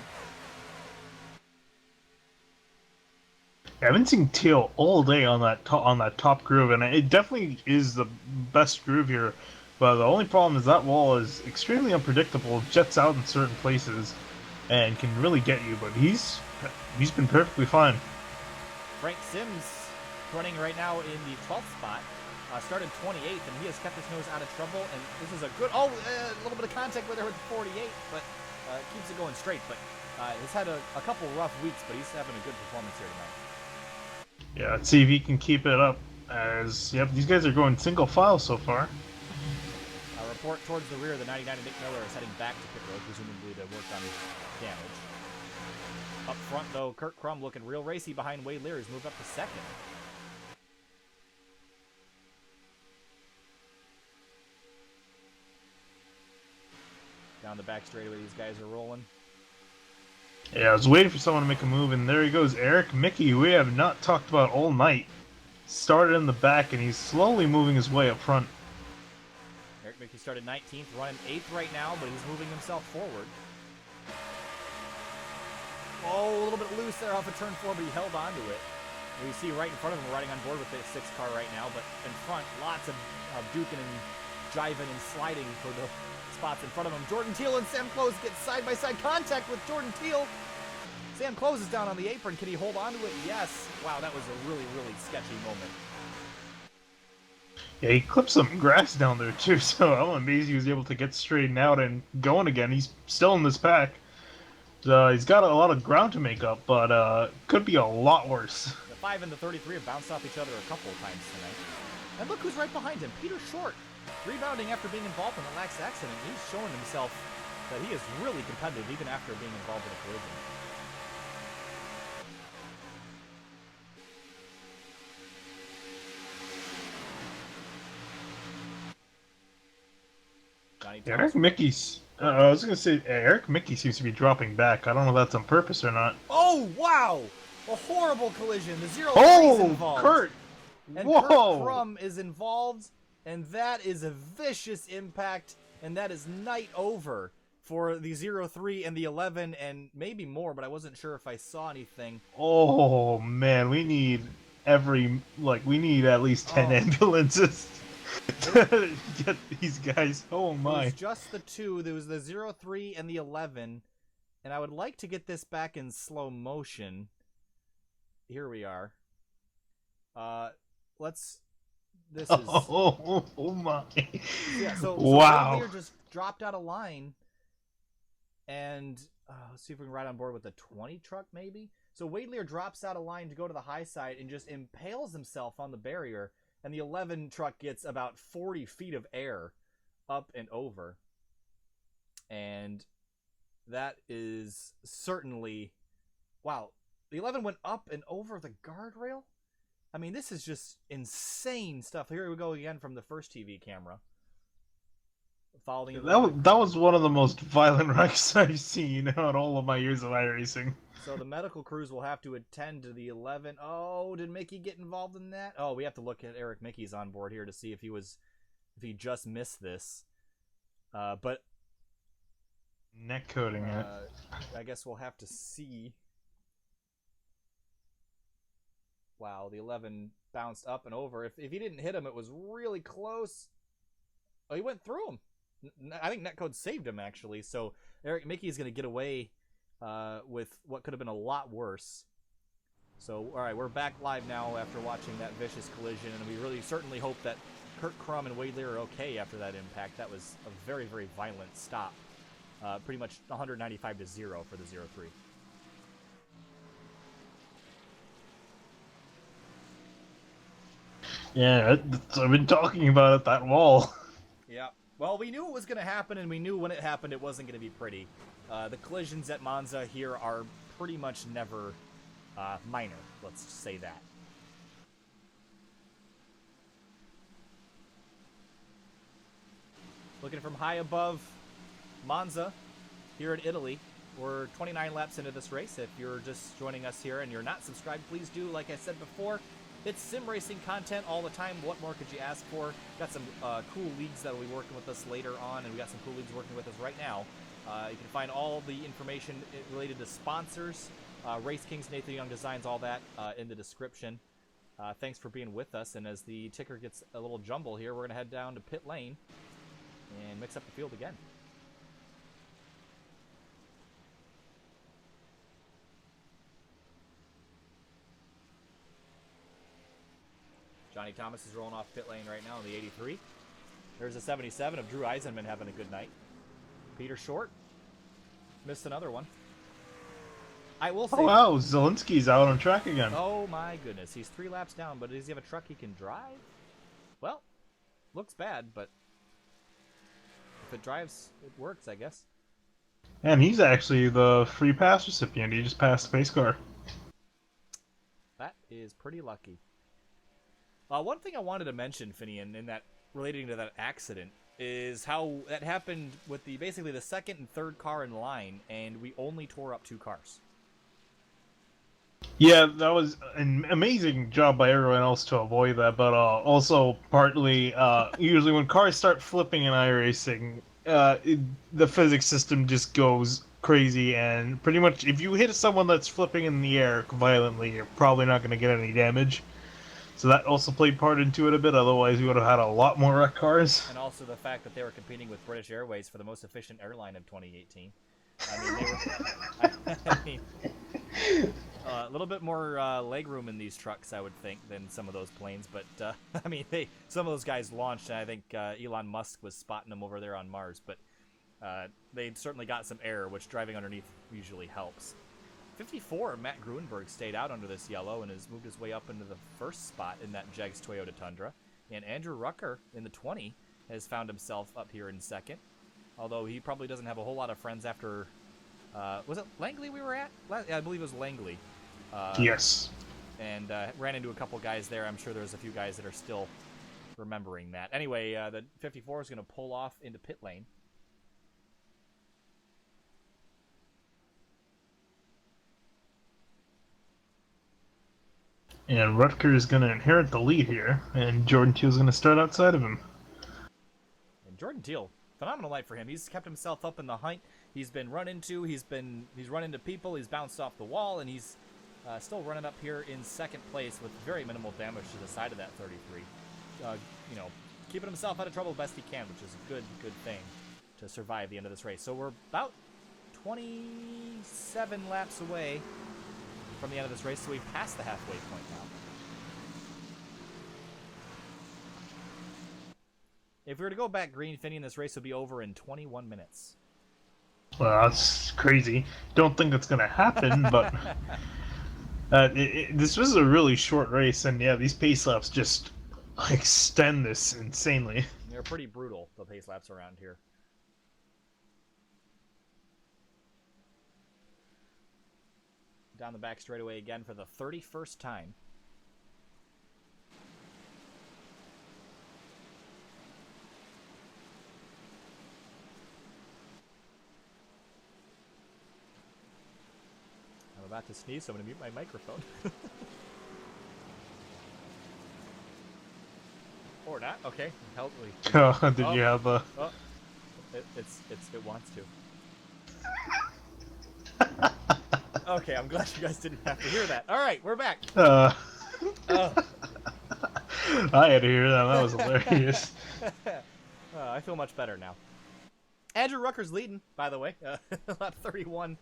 Yeah, I've been seeing Teal all day on that top groove, and it definitely is the best groove here. But the only problem is that wall is extremely unpredictable, jets out in certain places, and can really get you. But he's been perfectly fine. Frank Sims running right now in the 12th spot. Started 28th, and he has kept his nose out of trouble. And this is a good, a little bit of contact with her with the 48, but keeps it going straight. But he's had a couple rough weeks, but he's having a good performance here tonight. Yeah, let's see if he can keep it up. As yep, these guys are going single file so far. A report towards the rear. The 99 of Nick Miller is heading back to pit road, presumably to work on damage. Up front, though, Kurt Crum looking real racy behind Wade Lear. He's moved up to second. Down the back straightaway, these guys are rolling. Yeah, I was waiting for someone to make a move, and there he goes, Eric Mickey, who we have not talked about all night. Started in the back, and he's slowly moving his way up front. Eric Mickey started 19th, running 8th right now, but he's moving himself forward. Oh, a little bit loose there off of turn 4, but he held on to it. And you see right in front of him riding on board with the 6 car right now, but in front, lots of duking and jiving and sliding for the spots in front of him. Jordan Teal and Sam Close get side-by-side contact with Jordan Teal. Sam Close is down on the apron. Can he hold on to it? Yes. Wow, that was a really, really sketchy moment. Yeah, he clipped some grass down there too, so I'm amazed he was able to get straightened out and going again. He's still in this pack. He's got a lot of ground to make up, but could be a lot worse. The 5 and the 33 have bounced off each other a couple of times tonight. And look who's right behind him, Peter Short. Rebounding after being involved in a lax accident. He's showing himself that he is really competitive even after being involved in a collision. Eric Mickey's. I was gonna say Eric Mickey seems to be dropping back. I don't know if that's on purpose or not. Oh wow! A horrible collision. The 0 is involved. Kurt! And Whoa! Kurt Crum is involved, and that is a vicious impact, and that is night over for the 03 and the 11, and maybe more, but I wasn't sure if I saw anything. Oh man, we need we need at least 10 ambulances. To get these guys. Oh my. It was just the 2. There was the 03 and the 11. And I would like to get this back in slow motion. Here we are. This is... Oh my. Yeah, so wow. Wade Lear just dropped out of line. And let's see if we can ride on board with the 20 truck maybe. So Wade Lear drops out of line to go to the high side and just impales himself on the barrier. And the 11 truck gets about 40 feet of air up and over. And that is certainly... Wow. The 11 went up and over the guardrail? I mean, this is just insane stuff. Here we go again from the first TV camera. Following that was one of the most violent wrecks I've seen in all of my years of iRacing. So the medical crews will have to attend to the 11. Oh, did Mickey get involved in that? Oh, we have to look at Eric Mickey's on board here to see if he just missed this. But neck coding it. I guess we'll have to see. Wow, the 11 bounced up and over. If he didn't hit him, it was really close. Oh, he went through him. I think netcode saved him, actually. So Eric Mickey is going to get away with what could have been a lot worse. So, all right, we're back live now after watching that vicious collision, and we really certainly hope that Kurt Crum and Wade Lear are okay after that impact. That was a very, very violent stop. Pretty much 195 to 0 for the 03. Yeah, I've been talking about it, that wall. Yeah. Well, we knew it was going to happen, and we knew when it happened it wasn't going to be pretty. The collisions at Monza here are pretty much never minor, let's say that. Looking from high above Monza here in Italy. We're 29 laps into this race. If you're just joining us here and you're not subscribed, please do. Like I said before, It's sim racing content all the time. What more could you ask for? Got some cool leagues that will be working with us later on, and we got some cool leagues working with us right now. You can find all the information related to sponsors, Race Kings, Nathan Young Designs, all that in the description. Thanks for being with us, and as the ticker gets a little jumble here, we're going to head down to pit lane and mix up the field again. Johnny Thomas is rolling off pit lane right now in the 83. There's a 77 of Drew Eisenman having a good night. Peter Short missed another one. I will say... Oh, wow, Zielinski's out on track again. Oh, my goodness. He's 3 laps down, but does he have a truck he can drive? Well, looks bad, but if it drives, it works, I guess. And he's actually the free pass recipient. He just passed the pace car. That is pretty lucky. One thing I wanted to mention, Finian, in that relating to that accident, is how that happened with basically the second and third car in line, and we only tore up 2 cars. Yeah, that was an amazing job by everyone else to avoid that, but also partly, usually when cars start flipping in iRacing, the physics system just goes crazy, and pretty much if you hit someone that's flipping in the air violently, you're probably not going to get any damage. So that also played part into it a bit, otherwise we would have had a lot more wrecked cars. And also the fact that they were competing with British Airways for the most efficient airline of 2018. I mean, they were... a little bit more legroom in these trucks, I would think, than some of those planes. But, I mean, some of those guys launched, and I think Elon Musk was spotting them over there on Mars. But they certainly got some air, which driving underneath usually helps. 54, Matt Gruenberg stayed out under this yellow and has moved his way up into the first spot in that Jegs Toyota Tundra. And Andrew Rucker in the 20 has found himself up here in second. Although he probably doesn't have a whole lot of friends after... was it Langley we were at? Yeah, I believe it was Langley. Yes. And ran into a couple guys there. I'm sure there's a few guys that are still remembering that. Anyway, the 54 is going to pull off into pit lane. And Rutger is going to inherit the lead here, and Jordan Teal is going to start outside of him. And Jordan Teal, phenomenal night for him. He's kept himself up in the hunt. He's been run into. He's run into people. He's bounced off the wall, and he's still running up here in second place with very minimal damage to the side of that 33. You know, keeping himself out of trouble best he can, which is a good thing to survive the end of this race. So we're about 27 laps away from the end of this race, so we've passed the halfway point now. If we were to go back green, Finian, this race would be over in 21 minutes. Well, that's crazy. Don't think it's going to happen, but this was a really short race, and yeah, these pace laps just extend this insanely. They're pretty brutal, the pace laps around here. Down the back straightaway again for the 31st time. I'm about to sneeze, so I'm going to mute my microphone. Or not. Okay. Help me. Did you have a... Oh. It wants to. Okay, I'm glad you guys didn't have to hear that. All right, we're back. I had to hear that. That was hilarious. I feel much better now. Andrew Rucker's leading, by the way. Lap 31.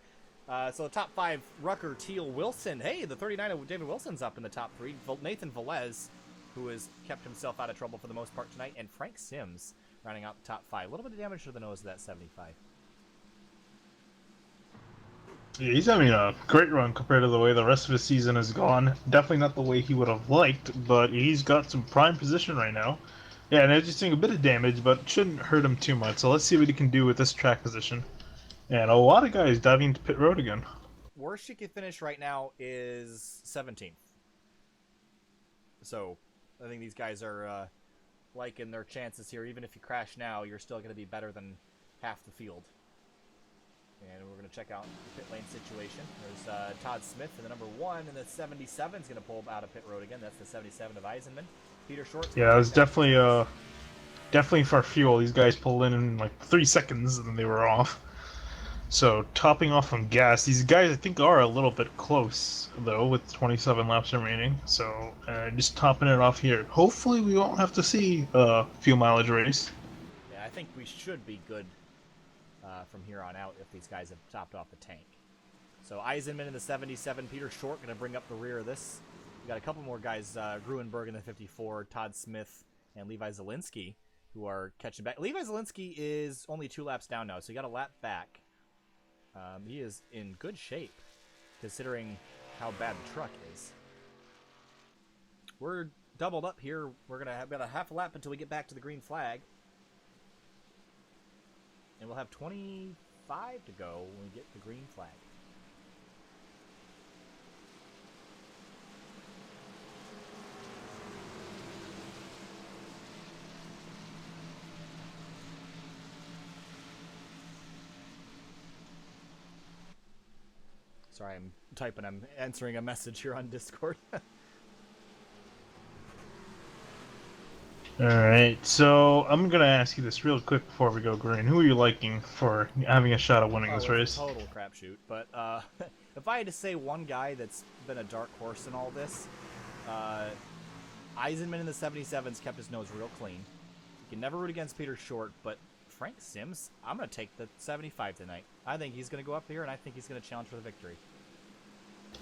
So the top 5, Rucker, Teal, Wilson. Hey, the 39 of David Wilson's up in the top 3. Nathan Velez, who has kept himself out of trouble for the most part tonight. And Frank Sims rounding out the top 5. A little bit of damage to the nose of that 75. Yeah, he's having a great run compared to the way the rest of his season has gone. Definitely not the way he would have liked, but he's got some prime position right now. Yeah, and it's just doing a bit of damage, but shouldn't hurt him too much. So let's see what he can do with this track position. And a lot of guys diving into pit road again. Worst he could finish right now is 17th. So I think these guys are liking their chances here. Even if you crash now, you're still going to be better than half the field. And we're going to check out the pit lane situation. There's Todd Smith in the number 1, and the 77 is going to pull out of pit road again. That's the 77 of Eisenman. Peter Short's Yeah, it was definitely for fuel. These guys pulled in like 3 seconds, and then they were off. So topping off on gas, these guys I think are a little bit close though, with 27 laps remaining. So just topping it off here. Hopefully we won't have to see a fuel mileage race. Yeah, I think we should be good from here on out if these guys have topped off the tank. So Eisenman in the 77, Peter Short going to bring up the rear of this. We got a couple more guys, Gruenberg in the 54, Todd Smith, and Levi Zielinski, who are catching back. Levi Zielinski is only 2 laps down now, so he got a lap back. He is in good shape, considering how bad the truck is. We're doubled up here. We're going to have about a half a lap until we get back to the green flag. And we'll have 25 to go when we get the green flag. Sorry, I'm typing. I'm answering a message here on Discord. Alright, so I'm going to ask you this real quick before we go green. Who are you liking for having a shot at winning this race? It's a total crapshoot. But if I had to say one guy that's been a dark horse in all this, Eisenman in the 77's kept his nose real clean. You can never root against Peter Short, but Frank Sims, I'm going to take the 75 tonight. I think he's going to go up here, and I think he's going to challenge for the victory.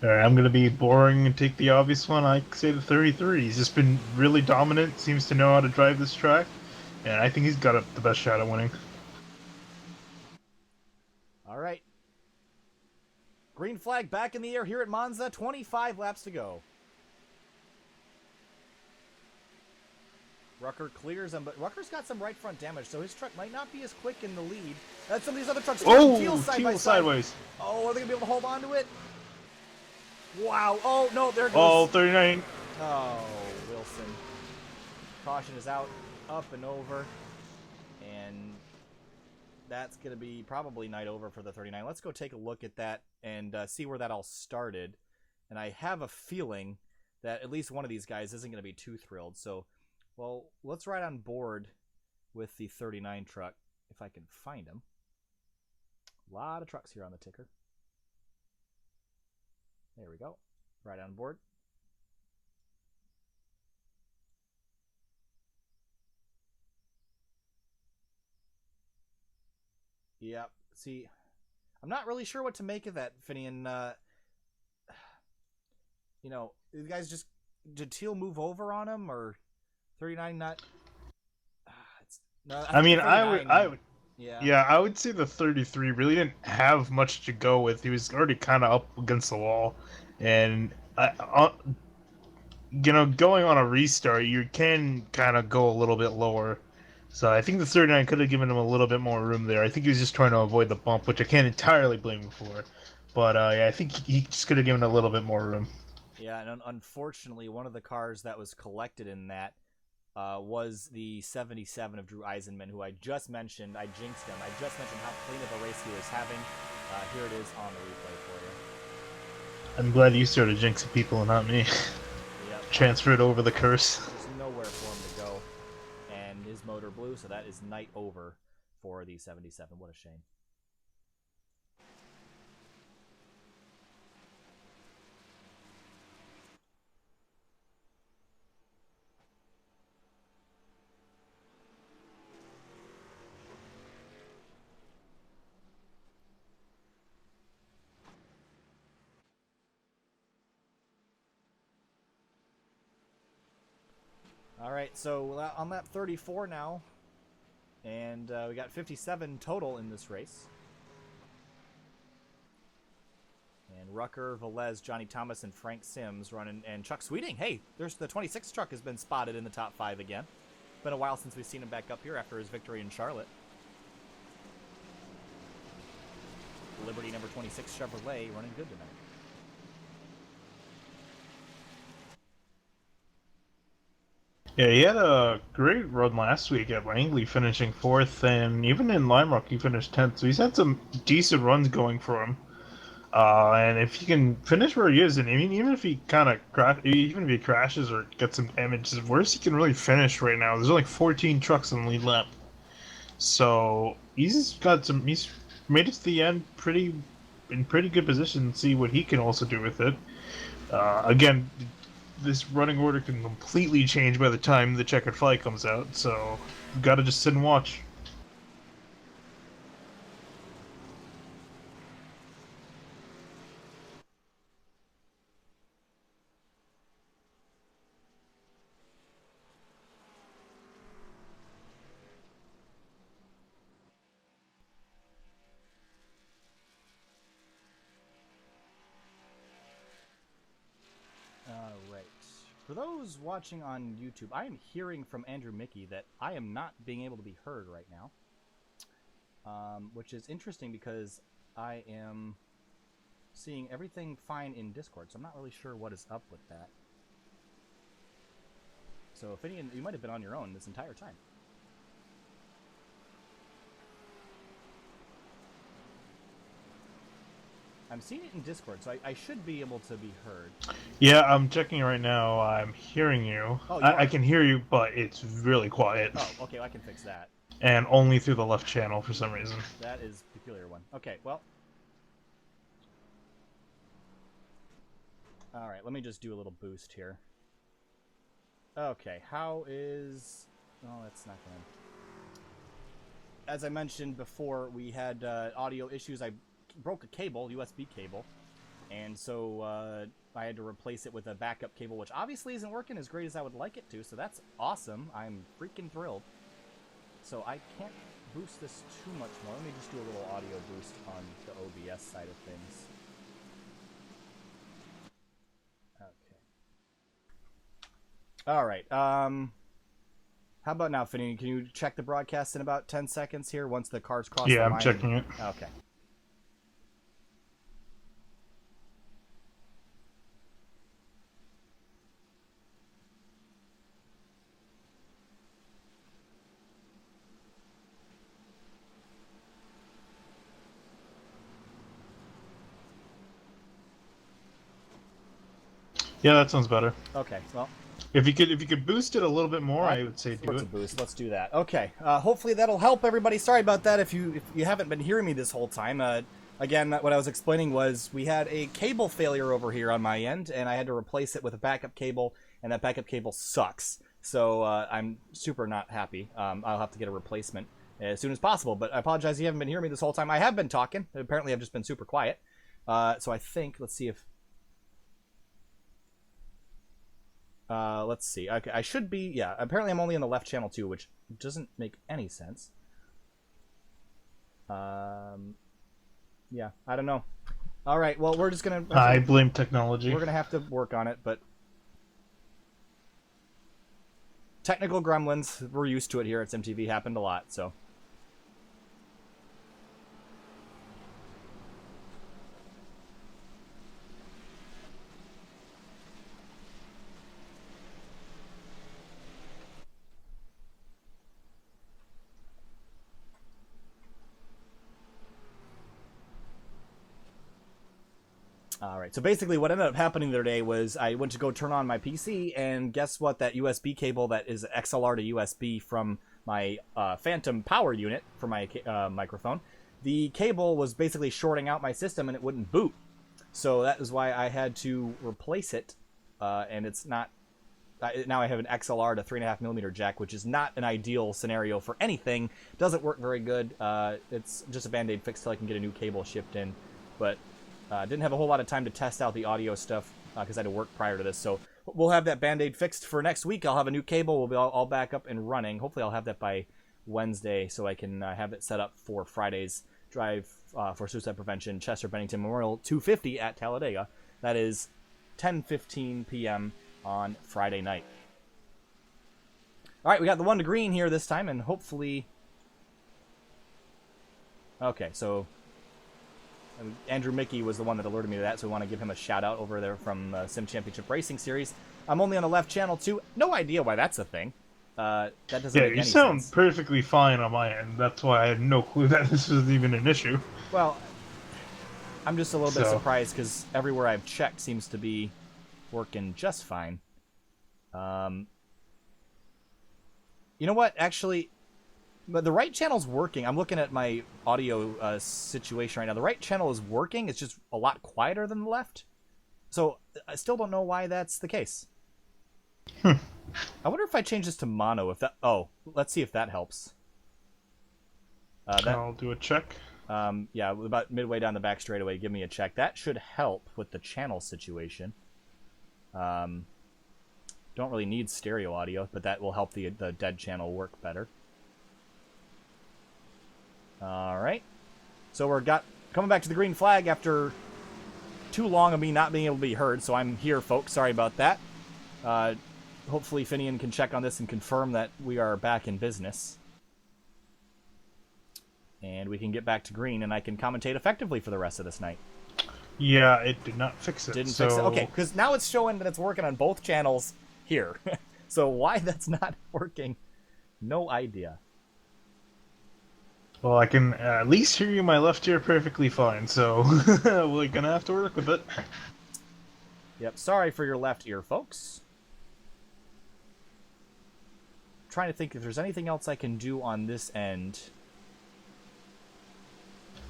Alright, I'm going to be boring and take the obvious one. I say the 33. He's just been really dominant, seems to know how to drive this track, and I think he's got the best shot at winning. All right. Green flag back in the air here at Monza. 25 laps to go. Rucker clears him, but Rucker's got some right front damage, so his truck might not be as quick in the lead. That's some of these other trucks. Oh, Teal sideways. Oh, are they going to be able to hold on to it? Wow. Oh, no, there goes. Oh, 39. Oh, Wilson. Caution is out, up and over. And that's going to be probably night over for the 39. Let's go take a look at that and see where that all started. And I have a feeling that at least one of these guys isn't going to be too thrilled. So, well, let's ride on board with the 39 truck, if I can find him. A lot of trucks here on the ticker. There we go. Right on board. Yep. See, I'm not really sure what to make of that, Finian. You know, the guys just... Did Teal move over on him, or 39 not... I mean, I would... Yeah, I would say the 33 really didn't have much to go with. He was already kind of up against the wall. And, you know, going on a restart, you can kind of go a little bit lower. So I think the 39 could have given him a little bit more room there. I think he was just trying to avoid the bump, which I can't entirely blame him for. But, yeah, I think he just could have given a little bit more room. Yeah, and unfortunately, one of the cars that was collected in that was the 77 of Drew Eisenman, who I just mentioned. I jinxed him. I just mentioned how clean of a race he was having. Here it is on the replay for you. I'm glad you started jinxing people and not me. Yep. Transferred over the curse. There's nowhere for him to go. And his motor blew, so that is night over for the 77. What a shame. All right, so on lap 34 now, and we got 57 total in this race. And Rucker, Velez, Johnny Thomas, and Frank Sims running, and Chuck Sweeting. Hey, there's the 26 truck has been spotted in the top 5 again. Been a while since we've seen him back up here after his victory in Charlotte. Liberty number 26 Chevrolet running good tonight. Yeah, he had a great run last week at Langley, finishing fourth, and even in Lime Rock he finished 10th. So he's had some decent runs going for him. And if he can finish where he is, and I mean, even if he even if he crashes or gets some damage, the worst he can really finish right now. There's only 14 trucks on the lead lap, so he's made it to the end in pretty good position. To see what he can also do with it. Again, this running order can completely change by the time the checkered flag comes out, so you gotta just sit and watch. All right. For those watching on YouTube, I am hearing from Andrew Mickey that I am not being able to be heard right now, which is interesting because I am seeing everything fine in Discord, so I'm not really sure what is up with that. So, if any, you might have been on your own this entire time. I'm seeing it in Discord, so I should be able to be heard. Yeah, I'm checking right now. I'm hearing you. Oh, I can hear you, but it's really quiet. Oh, okay, well, I can fix that. And only through the left channel for some reason. That is a peculiar one. Okay, well. Alright, let me just do a little boost here. Okay, how is... Oh, that's not going to... As I mentioned before, we had audio issues. I broke a cable, USB cable, and so I had to replace it with a backup cable, which obviously isn't working as great as I would like it to, so that's awesome. I'm freaking thrilled. So I can't boost this too much more. Let me just do a little audio boost on the OBS side of things. Okay. All right. How about now, Finney? Can you check the broadcast in about 10 seconds here once the cars cross the line? Yeah, I'm checking it. Okay. Yeah, that sounds better. Okay, well. If you could boost it a little bit more, I would say do it. A boost. Let's do that. Okay. Hopefully that'll help everybody. Sorry about that if you haven't been hearing me this whole time. Again, what I was explaining was we had a cable failure over here on my end, and I had to replace it with a backup cable, and that backup cable sucks. So I'm super not happy. I'll have to get a replacement as soon as possible. But I apologize if you haven't been hearing me this whole time. I have been talking. Apparently I've just been super quiet. So I think, let's see if... let's see. Okay, I should be... Yeah, apparently I'm only on the left channel too, which doesn't make any sense. Yeah, I don't know. All right, well, we're just going to... I blame technology. We're going to have to work on it, but... Technical gremlins, we're used to it here at SimTV. Happened a lot, so... Alright, so basically what ended up happening the other day was I went to go turn on my PC, and guess what? That USB cable that is XLR to USB from my Phantom power unit for my microphone, the cable was basically shorting out my system and it wouldn't boot. So that is why I had to replace it, and it's not... now I have an XLR to 3.5mm jack, which is not an ideal scenario for anything. Doesn't work very good. It's just a band-aid fix till I can get a new cable shipped in, but... didn't have a whole lot of time to test out the audio stuff because I had to work prior to this. So we'll have that Band-Aid fixed for next week. I'll have a new cable. We'll be all back up and running. Hopefully I'll have that by Wednesday so I can have it set up for Friday's drive for suicide prevention, Chester Bennington Memorial 250 at Talladega. That is 10:15 p.m. on Friday night. All right, we got the one to green here this time, and hopefully... Okay, so... Andrew Mickey was the one that alerted me to that, so we want to give him a shout-out over there from Sim Championship Racing Series. I'm only on the left channel, too. No idea why that's a thing. That doesn't make any sense. Yeah, you sound perfectly fine on my end. That's why I had no clue that this was even an issue. Well, I'm just a little bit surprised because everywhere I've checked seems to be working just fine. You know what? Actually, but the right channel's working. I'm looking at my audio situation right now. The right channel is working. It's just a lot quieter than the left. So I still don't know why that's the case. I wonder if I change this to mono. If that. Oh, let's see if that helps. I'll do a check. Yeah, about midway down the back straightaway, give me a check. That should help with the channel situation. Don't really need stereo audio, but that will help the dead channel work better. All right. So we're coming back to the green flag after too long of me not being able to be heard. So I'm here, folks. Sorry about that. Hopefully Finian can check on this and confirm that we are back in business. And we can get back to green, and I can commentate effectively for the rest of this night. Yeah, it did not fix it. Didn't fix it. Okay, because now it's showing that it's working on both channels here. So why that's not working, no idea. Well, I can at least hear you in my left ear perfectly fine, so we're gonna have to work with it. Yep, sorry for your left ear, folks. Trying to think if there's anything else I can do on this end.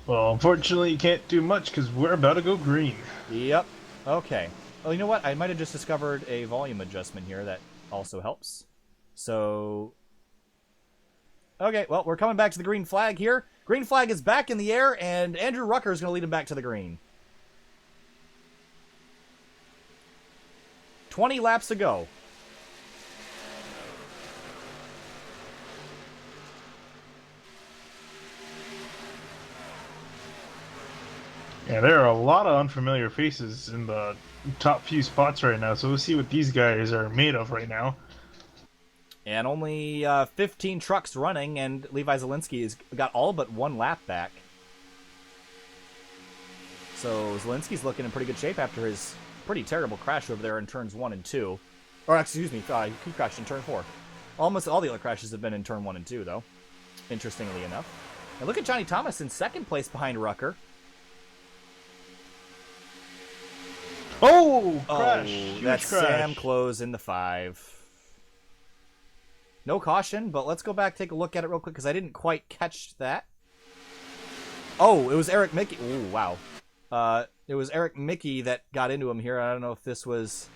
Well, unfortunately, you can't do much because we're about to go green. Yep. Okay. Well, you know what? I might have just discovered a volume adjustment here that also helps. So... Okay, well, we're coming back to the green flag here. Green flag is back in the air, and Andrew Rucker is going to lead him back to the green. 20 laps to go. Yeah, there are a lot of unfamiliar faces in the top few spots right now, so we'll see what these guys are made of right now. And only 15 trucks running, and Levi Zielinski has got all but one lap back. So Zielinski's looking in pretty good shape after his pretty terrible crash over there in turns 1 and 2. Or, excuse me, he crashed in turn 4. Almost all the other crashes have been in turn 1 and 2, though, interestingly enough. And look at Johnny Thomas in second place behind Rucker. Oh, crash! Huge That's crash. Sam Close in the 5. No caution, but let's go back, take a look at it real quick, because I didn't quite catch that. Oh, it was Eric Mickey. Ooh, wow. It was Eric Mickey that got into him here. I don't know if this was...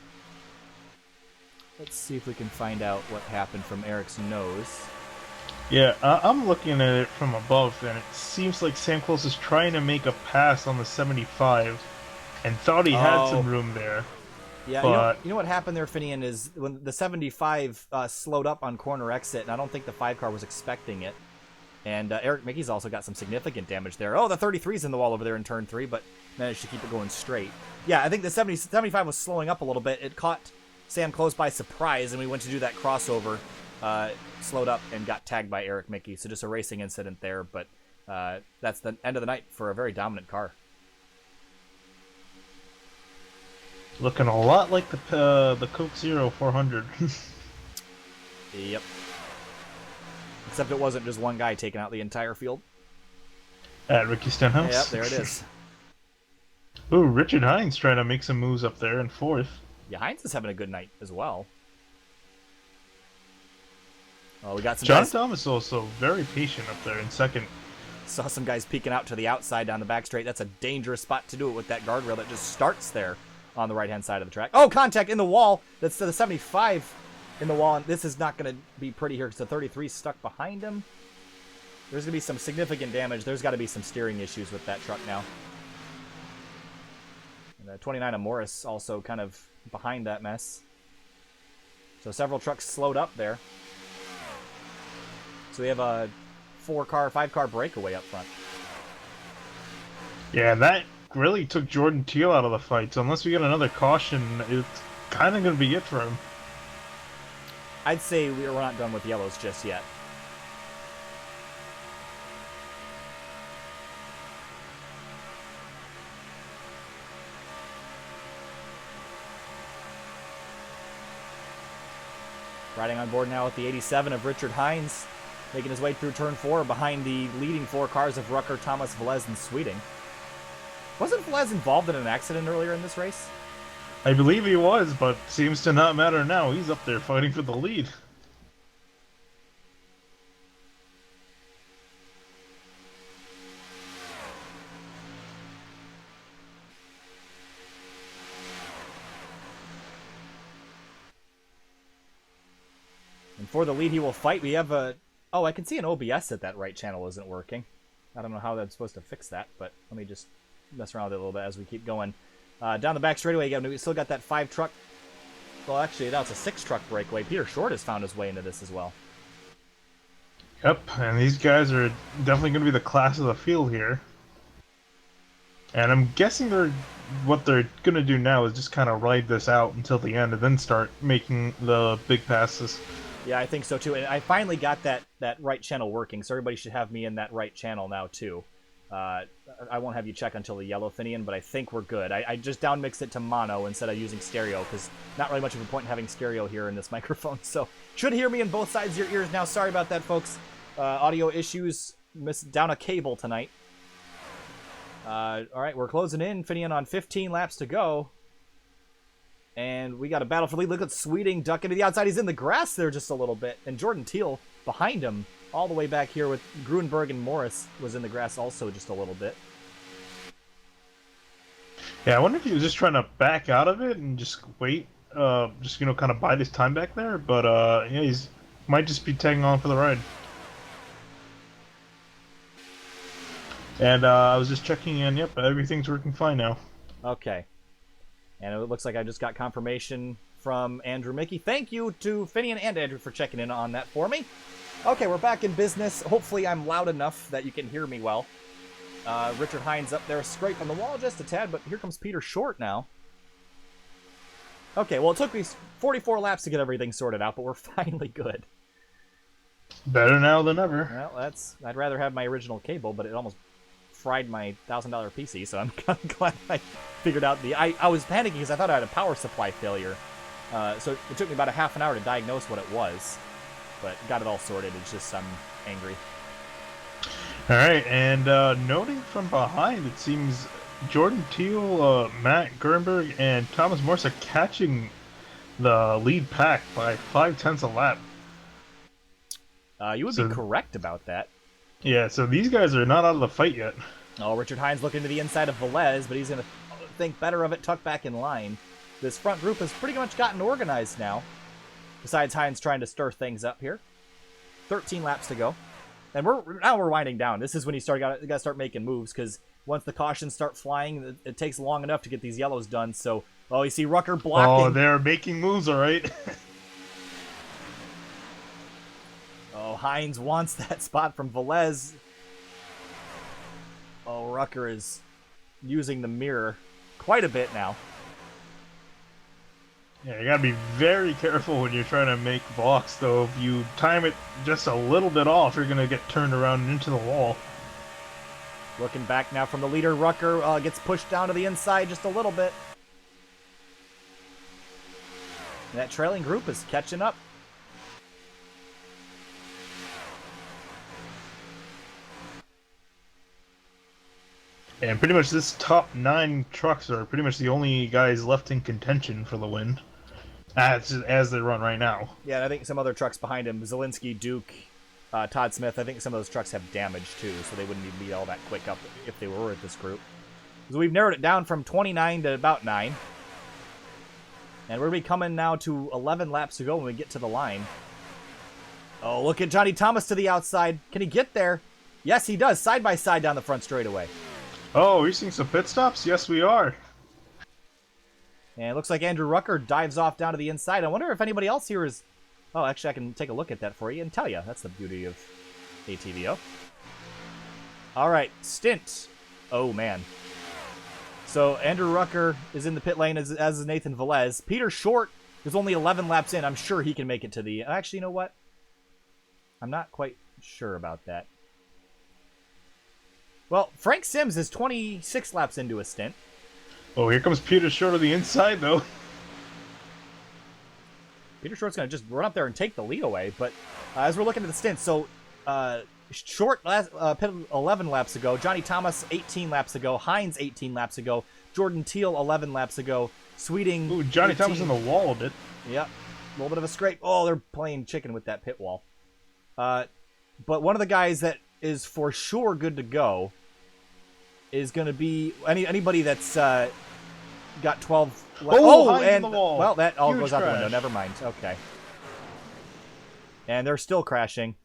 Let's see if we can find out what happened from Eric's nose. Yeah, I'm looking at it from above, and it seems like Sam Close is trying to make a pass on the 75, and thought he had some room there. Yeah, but... you know what happened there, Finian, is when the 75 slowed up on corner exit, and I don't think the 5 car was expecting it. And Eric Mickey's also got some significant damage there. Oh, the 33's in the wall over there in turn 3, but managed to keep it going straight. Yeah, I think the 75 was slowing up a little bit. It caught Sam Close by surprise, and we went to do that crossover, slowed up, and got tagged by Eric Mickey. So just a racing incident there, but that's the end of the night for a very dominant car. Looking a lot like the Coke Zero 400. Yep. Except it wasn't just one guy taking out the entire field. At Ricky Stenhouse? Yep, there it is. Ooh, Richard Hines trying to make some moves up there in 4th. Yeah, Hines is having a good night as well. Oh, we got some John guys... Thomas also very patient up there in 2nd. Saw some guys peeking out to the outside down the back straight. That's a dangerous spot to do it with that guardrail that just starts there on the right-hand side of the track. Oh, contact in the wall. That's to the 75 in the wall. And this is not going to be pretty here because the 33 is stuck behind him. There's going to be some significant damage. There's got to be some steering issues with that truck now. And the 29 of Morris also kind of behind that mess. So several trucks slowed up there. So we have a 5-car breakaway up front. Yeah, that really took Jordan Teal out of the fight. So unless we get another caution, it's kind of going to be it for him. I'd say we're not done with yellows just yet. Riding on board now with the 87 of Richard Hines, making his way through turn 4 behind the leading 4 cars of Rucker, Thomas, Velez, and Sweeting. Wasn't Velez involved in an accident earlier in this race? I believe he was, but seems to not matter now. He's up there fighting for the lead. And for the lead, he will fight. We have a... Oh, I can see an OBS that right channel isn't working. I don't know how that's supposed to fix that, but let me just mess around with it a little bit as we keep going. Down the back straightaway, we still got that 5-truck... Well, actually, now it's a 6-truck breakaway. Peter Short has found his way into this as well. Yep, and these guys are definitely going to be the class of the field here. And I'm guessing what they're going to do now is just kind of ride this out until the end and then start making the big passes. Yeah, I think so too. And I finally got that right channel working, so everybody should have me in that right channel now too. I won't have you check until the yellow Finian, but I think we're good. I just downmixed it to mono instead of using stereo, because not really much of a point in having stereo here in this microphone. So should hear me in both sides of your ears now. Sorry about that, folks. Audio issues, missed down a cable tonight. All right, we're closing in. Finian on 15 laps to go. And we got a battle for lead. Look at Sweeting ducking to the outside. He's in the grass there just a little bit. And Jordan Teal behind him all the way back here with Grunberg, and Morris was in the grass also just a little bit. Yeah, I wonder if he was just trying to back out of it and just wait. Just, kind of bide his time back there. But, yeah, he's might just be tagging on for the ride. And I was just checking in. Yep, everything's working fine now. Okay. And it looks like I just got confirmation from Andrew Mickey. Thank you to Finian and Andrew for checking in on that for me. Okay, we're back in business. Hopefully I'm loud enough that you can hear me well. Richard Hines up there, scrape on the wall just a tad, but here comes Peter Short now. Okay, well, it took me 44 laps to get everything sorted out, but we're finally good. Better now than ever. Well, I'd rather have my original cable, but it almost fried my $1,000 PC, so I'm glad I figured out I was panicking because I thought I had a power supply failure. So it took me about a half an hour to diagnose what it was, but got it all sorted. It's just I'm angry. All right, and noting from behind, it seems Jordan Teal, Matt Gernberg, and Thomas Morse are catching the lead pack by 0.5 a lap. You would be correct about that. Yeah, so these guys are not out of the fight yet. Oh, Richard Hines looking to the inside of Velez, but he's going to think better of it, tuck back in line. This front group has pretty much gotten organized now, besides Hines trying to stir things up here. 13 laps to go. And we're winding down. This is when you got to start making moves, because once the cautions start flying, it takes long enough to get these yellows done. So, oh, you see Rucker blocking. Oh, they're making moves, all right. Oh, Hines wants that spot from Velez. Oh, Rucker is using the mirror quite a bit now. Yeah, you gotta be very careful when you're trying to make blocks, though. If you time it just a little bit off, you're gonna get turned around and into the wall. Looking back now from the leader, Rucker gets pushed down to the inside just a little bit. And that trailing group is catching up. And pretty much this top 9 trucks are pretty much the only guys left in contention for the win. As they run right now. Yeah, and I think some other trucks behind him, Zielinski, Duke, Todd Smith, I think some of those trucks have damage too, so they wouldn't even be all that quick up if they were with this group. So we've narrowed it down from 29 to about 9. And we're going to be coming now to 11 laps to go when we get to the line. Oh, look at Johnny Thomas to the outside. Can he get there? Yes, he does. Side by side down the front straightaway. Oh, we're seeing some pit stops? Yes, we are. And it looks like Andrew Rucker dives off down to the inside. I wonder if anybody else here is... Oh, actually, I can take a look at that for you and tell you. That's the beauty of ATVO. All right, stint. Oh, man. So Andrew Rucker is in the pit lane, as is Nathan Velez. Peter Short is only 11 laps in. I'm sure he can make it to the... Actually, you know what? I'm not quite sure about that. Well, Frank Sims is 26 laps into a stint. Oh, here comes Peter Short on the inside, though. Peter Short's going to just run up there and take the lead away. But as we're looking at the stints, so Short pitted 11 laps ago, Johnny Thomas 18 laps ago, Hines 18 laps ago, Jordan Teal 11 laps ago, Sweeting. Ooh, Johnny 18. Thomas on the wall a bit. Yep, a little bit of a scrape. Oh, they're playing chicken with that pit wall. But one of the guys that is for sure good to go is going to be anybody that's got 12. And the wall. Well, that all Huge goes out the crash. window. Never mind. Okay. And they're still crashing.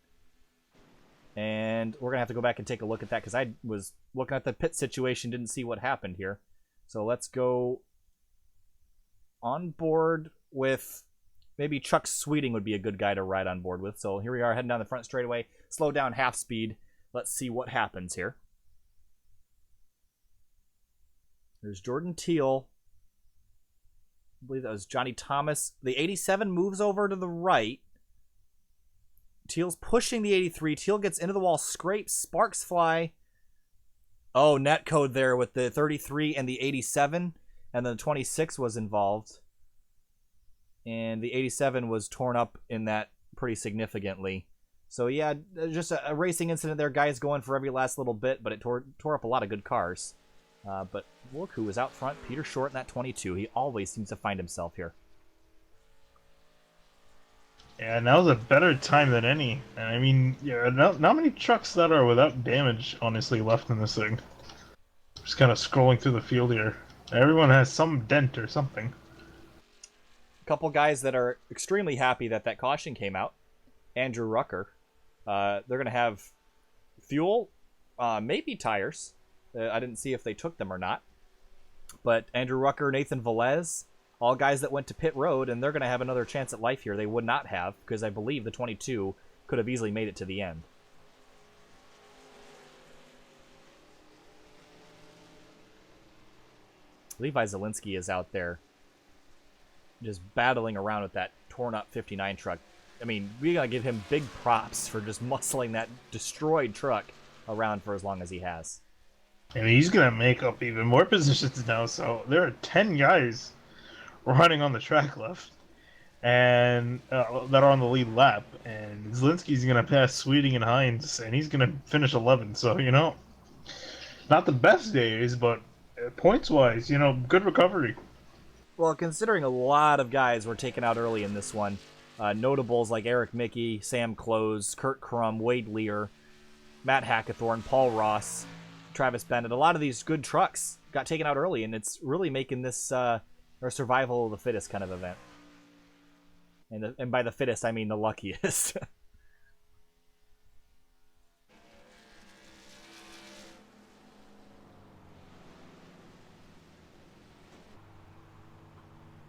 And we're going to have to go back and take a look at that because I was looking at the pit situation, didn't see what happened here. So let's go on board with maybe Chuck Sweeting would be a good guy to ride on board with. So here we are heading down the front straightaway. Slow down half speed. Let's see what happens here. There's Jordan Teal. I believe that was Johnny Thomas. The 87 moves over to the right. Teal's pushing the 83. Teal gets into the wall, scrapes, sparks fly. Oh, net code there with the 33 and the 87. And then the 26 was involved. And the 87 was torn up in that pretty significantly. So yeah, just a racing incident there. Guys going for every last little bit, but it tore up a lot of good cars. But look who was out front. Peter Short in that 22. He always seems to find himself here. Yeah, that was a better time than any. And I mean, yeah, not many trucks that are without damage, honestly, left in this thing. Just kind of scrolling through the field here. Everyone has some dent or something. A couple guys that are extremely happy that that caution came out. Andrew Rucker. They're going to have fuel, maybe tires. I didn't see if they took them or not. But Andrew Rucker, Nathan Velez, all guys that went to pit road, and they're going to have another chance at life here. They would not have, because I believe the 22 could have easily made it to the end. Levi Zielinski is out there just battling around with that torn-up 59 truck. I mean, we got to give him big props for just muscling that destroyed truck around for as long as he has. And he's going to make up even more positions now, so there are 10 guys running on the track left and that are on the lead lap, and Zielinski's going to pass Sweeting and Hines, and he's going to finish 11, so, you know, not the best days, but points-wise, you know, good recovery. Well, considering a lot of guys were taken out early in this one, notables like Eric Mickey, Sam Close, Kurt Crum, Wade Lear, Matt Hackathorn, Paul Ross, Travis Bennett, a lot of these good trucks got taken out early, and it's really making this a survival of the fittest kind of event. And by the fittest, I mean the luckiest.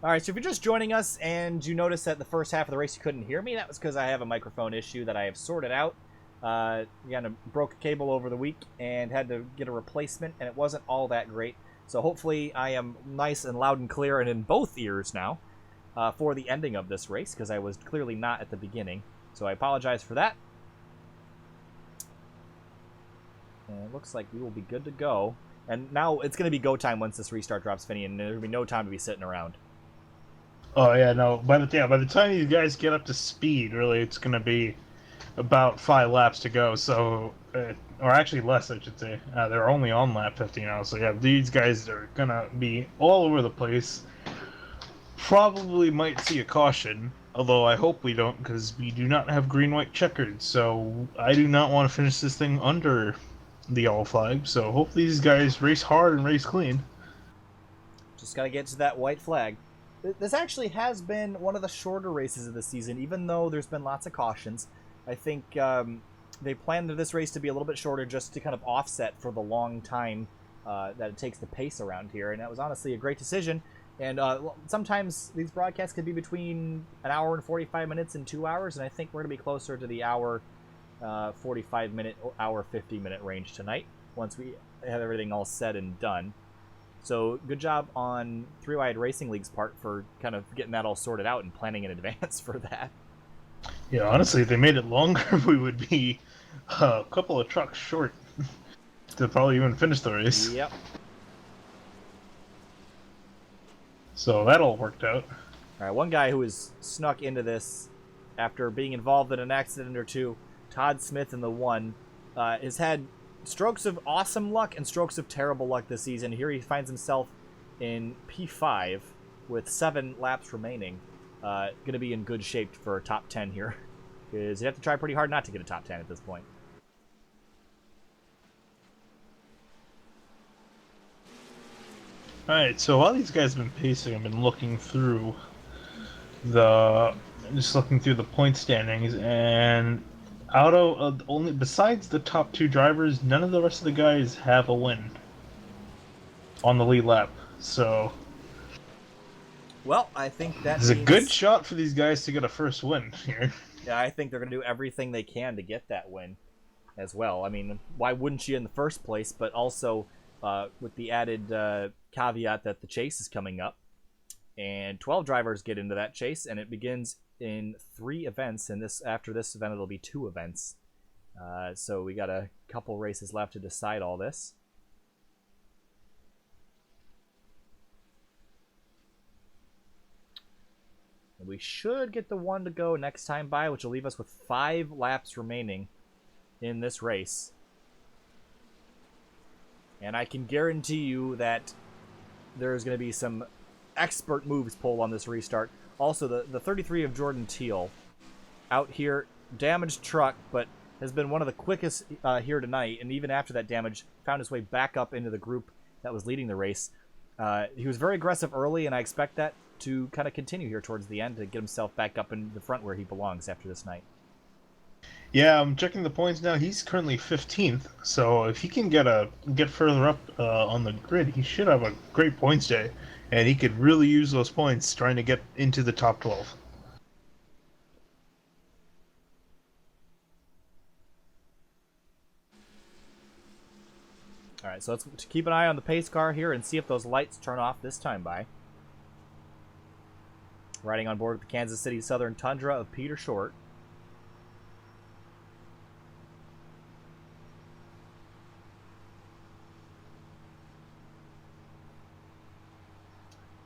All right, so if you're just joining us and you notice that the first half of the race you couldn't hear me, that was because I have a microphone issue that I have sorted out. Broke a cable over the week and had to get a replacement, and it wasn't all that great. So hopefully I am nice and loud and clear and in both ears now for the ending of this race, because I was clearly not at the beginning. So I apologize for that. And it looks like we will be good to go. And now it's going to be go time once this restart drops, Finney, and there'll be no time to be sitting around. Oh yeah, no. By the time these guys get up to speed, really, it's gonna be about 5 laps to go. So, or actually less, I should say. They're only on lap 50 now. So yeah, these guys are gonna be all over the place. Probably might see a caution, although I hope we don't, because we do not have green-white checkered. So I do not want to finish this thing under the yellow flag. So hopefully these guys race hard and race clean. Just gotta get to that white flag. This actually has been one of the shorter races of the season, even though there's been lots of cautions. I think they planned this race to be a little bit shorter just to kind of offset for the long time that it takes to pace around here, and that was honestly a great decision. And sometimes these broadcasts could be between an hour and 45 minutes and 2 hours, and I think we're going to be closer to the hour 45-minute, hour 50-minute range tonight once we have everything all said and done. So good job on 3WideRacing League's part for kind of getting that all sorted out and planning in advance for that. Yeah, honestly, if they made it longer, we would be a couple of trucks short to probably even finish the race. Yep. So that all worked out. All right, one guy who has snuck into this after being involved in an accident or two, Todd Smith in the 1, has had strokes of awesome luck and strokes of terrible luck this season. Here he finds himself in P5 with 7 laps remaining. Going to be in good shape for a top 10 here, because you have to try pretty hard not to get a top 10 at this point. Alright, so while these guys have been pacing, I've been looking through the point standings, and out of only besides the top 2 drivers, none of the rest of the guys have a win on the lead lap. So, well, I think that there's a good shot for these guys to get a first win here. Yeah, I think they're going to do everything they can to get that win as well. I mean, why wouldn't you in the first place? But also with the added caveat that the chase is coming up, and 12 drivers get into that chase, and it begins in 3 events, and after this event it'll be 2 events. So we got a couple races left to decide all this. And we should get the 1 to go next time by, which will leave us with 5 laps remaining in this race. And I can guarantee you that there's going to be some expert moves pulled on this restart. Also, the 33 of Jordan Teal out here, damaged truck, but has been one of the quickest here tonight, and even after that damage, found his way back up into the group that was leading the race. He was very aggressive early, and I expect that to kind of continue here towards the end to get himself back up in the front where he belongs after this night. Yeah, I'm checking the points now. He's currently 15th, so if he can get further up on the grid, he should have a great points day, and he could really use those points trying to get into the top 12. All right, so let's keep an eye on the pace car here and see if those lights turn off this time by. Riding on board with the Kansas City Southern Tundra of Peter Short.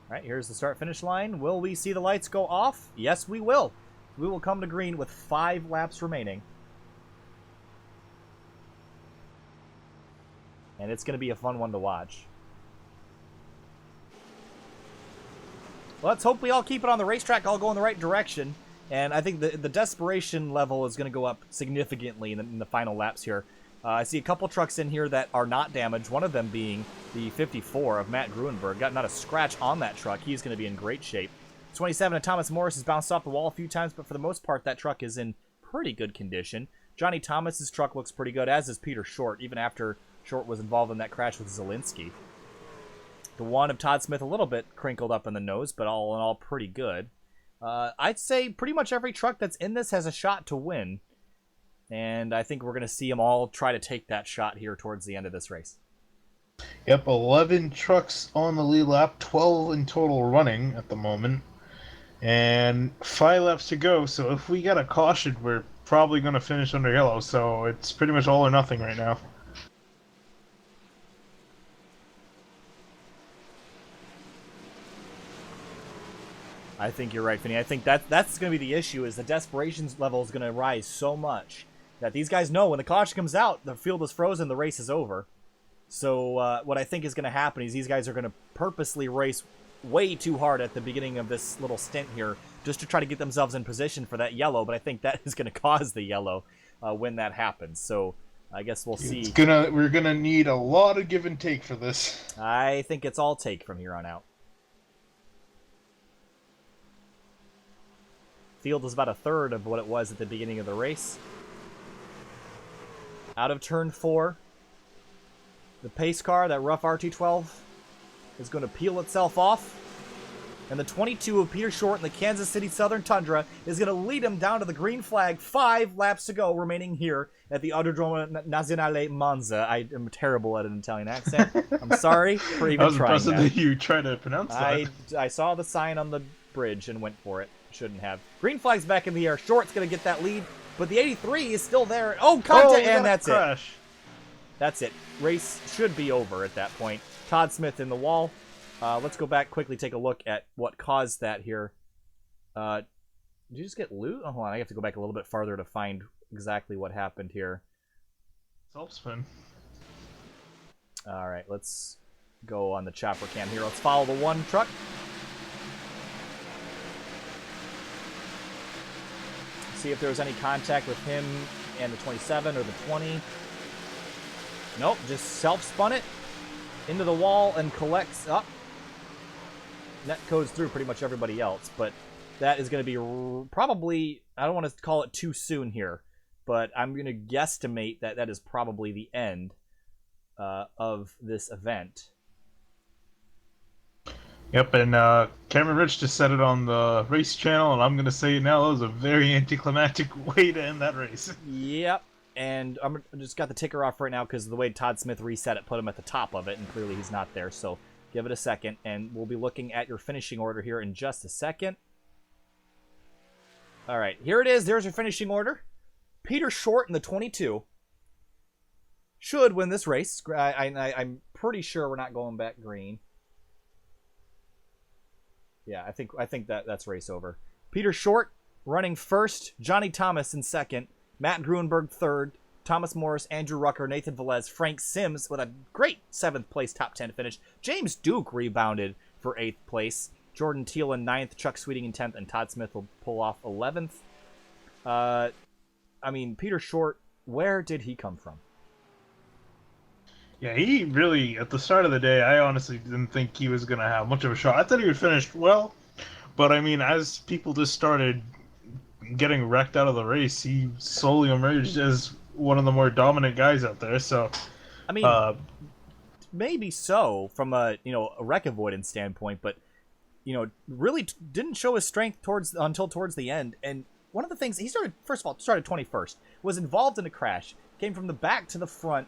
All right, here's the start-finish line. Will we see the lights go off? Yes, we will. We will come to green with 5 laps remaining. And it's going to be a fun one to watch. Let's hope we all keep it on the racetrack, all go in the right direction. And I think the desperation level is going to go up significantly in the final laps here. I see a couple trucks in here that are not damaged, one of them being the 54 of Matt Gruenberg. Got not a scratch on that truck. He's going to be in great shape. 27 of Thomas Morris has bounced off the wall a few times, but for the most part, that truck is in pretty good condition. Johnny Thomas's truck looks pretty good, as is Peter Short, even after Short was involved in that crash with Zielinski. The 1 of Todd Smith a little bit crinkled up in the nose, but all in all pretty good. I'd say pretty much every truck that's in this has a shot to win. And I think we're going to see them all try to take that shot here towards the end of this race. Yep, 11 trucks on the lead lap, 12 in total running at the moment. And 5 laps to go, so if we get a caution, we're probably going to finish under yellow. So it's pretty much all or nothing right now. I think you're right, Finney. I think that's going to be the issue, is the desperation level is going to rise so much that these guys know when the caution comes out, the field is frozen, the race is over. So what I think is going to happen is these guys are going to purposely race way too hard at the beginning of this little stint here just to try to get themselves in position for that yellow, but I think that is going to cause the yellow when that happens. So I guess we'll see. We're going to need a lot of give and take for this. I think it's all take from here on out. Field is about a third of what it was at the beginning of the race. Out of turn 4, the pace car, that rough RT12, is going to peel itself off. And the 22 of Peter Short in the Kansas City Southern Tundra is going to lead him down to the green flag. 5 laps to go remaining here at the Autodromo Nazionale Monza. I am terrible at an Italian accent. I'm sorry for even trying that. I was impressed that you tried to pronounce that. I saw the sign on the bridge and went for it. Shouldn't have. Green flag's back in the air. Short's going to get that lead, but the 83 is still there. Oh, contact, and that's it. That's it. Race should be over at that point. Todd Smith in the wall. Let's go back quickly, take a look at what caused that here. Did you just get loot? Oh, hold on, I have to go back a little bit farther to find exactly what happened here. Self-spin. All right, let's go on the chopper cam here. Let's follow the one truck. See if there was any contact with him and the 27 or the 20. Nope, just self-spun it into the wall and collects up. Net codes through pretty much everybody else, but that is going to be probably, I don't want to call it too soon here, but I'm going to guesstimate that that is probably the end of this event. Yep, and Cameron Rich just said it on the race channel, and I'm going to say it now. That was a very anticlimactic way to end that race. Yep, and I just got the ticker off right now because the way Todd Smith reset it put him at the top of it, and clearly he's not there, so give it a second, and we'll be looking at your finishing order here in just a second. All right, here it is. There's your finishing order. Peter Short in the 22 should win this race. I'm pretty sure we're not going back green. Yeah, I think that's race over. Peter Short running first. Johnny Thomas in second. Matt Gruenberg third. Thomas Morris, Andrew Rucker, Nathan Velez, Frank Sims with a great 7th place top 10 finish. James Duke rebounded for 8th place. Jordan Teal in 9th, Chuck Sweeting in 10th, and Todd Smith will pull off 11th. I mean, Peter Short, where did he come from? Yeah, he really, at the start of the day, I honestly didn't think he was going to have much of a shot. I thought he would finish well, but I mean, as people just started getting wrecked out of the race, he slowly emerged as one of the more dominant guys out there. So, I mean, maybe so from a a wreck avoidance standpoint, but really didn't show his strength until towards the end. And one of the things he started 21st, was involved in a crash, came from the back to the front,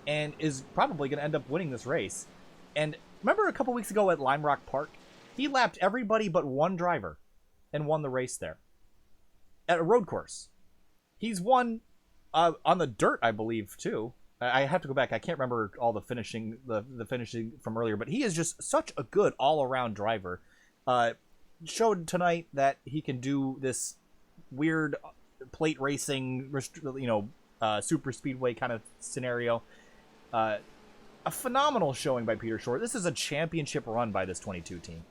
and is probably going to end up winning this race. And remember a couple weeks ago at Lime Rock Park, he lapped everybody but one driver and won the race there at a road course. He's won on the dirt, I believe, too. I have to go back. I can't remember all the finishing from earlier, but he is just such a good all-around driver. Showed tonight that he can do this weird plate racing, super speedway kind of scenario. A phenomenal showing by Peter Short. This is a championship run by this 22 team.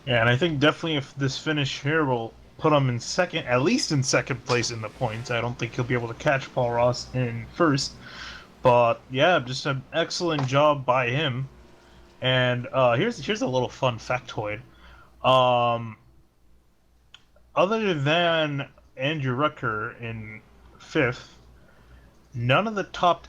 Yeah, and I think definitely if this finish here will put him in second, at least in second place in the points. I don't think he'll be able to catch Paul Ross in first. But yeah, just an excellent job by him. And here's a little fun factoid. Other than Andrew Rucker in 5th, none of the top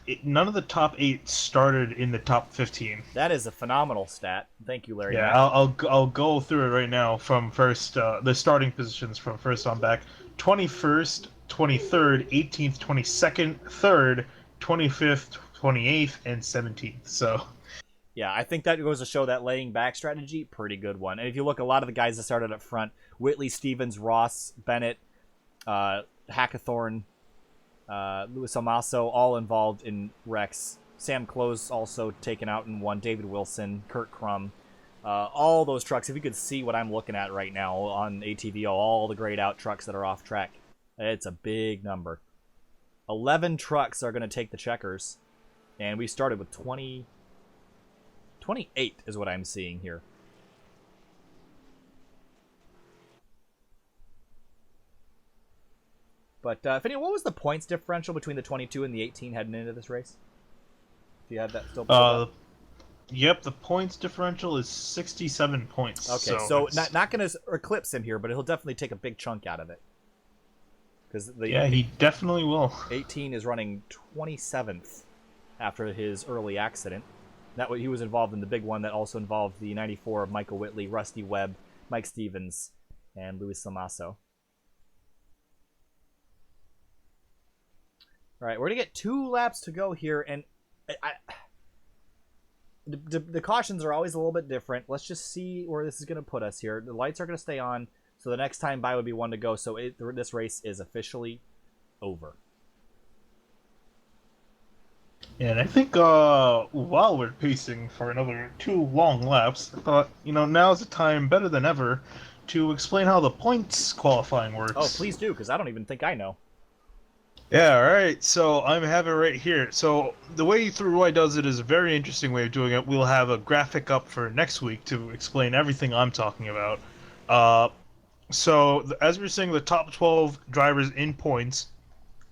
8 started in the top 15. That is a phenomenal stat. Thank you, Larry. Yeah, I'll go through it right now from first. The starting positions from first on back: 21st, 23rd, 18th, 22nd, 3rd, 25th, 28th, and 17th. So. Yeah, I think that goes to show that laying back strategy, pretty good one. And if you look, a lot of the guys that started up front, Whitley, Stevens, Ross, Bennett, Hackathorn, Luis Amaso, all involved in wrecks. Sam Close also taken out in one. David Wilson, Kurt Crum. All those trucks, if you could see what I'm looking at right now on ATVO, all the grayed out trucks that are off track, it's a big number. 11 trucks are going to take the checkers, and we started with 28 is what I'm seeing here. But, Finney, what was the points differential between the 22 and the 18 heading into this race? Do you have that still? Yep, the points differential is 67 points. Okay, so not going to eclipse him here, but he'll definitely take a big chunk out of it. Yeah, he definitely will. 18 is running 27th after his early accident. He was involved in the big one that also involved the 94 of Michael Whitley, Rusty Webb, Mike Stevens, and Luis Lamasso. All right, we're going to get 2 laps to go here, and the cautions are always a little bit different. Let's just see where this is going to put us here. The lights are going to stay on, so the next time by would be 1 to go, so this race is officially over. And I think while we're pacing for another 2 long laps, I thought, now's the time, better than ever, to explain how the points qualifying works. Oh, please do, because I don't even think I know. Yeah, alright, so I'm having it right here. So the way 3Wide does it is a very interesting way of doing it. We'll have a graphic up for next week to explain everything I'm talking about. As we were saying, the top 12 drivers in points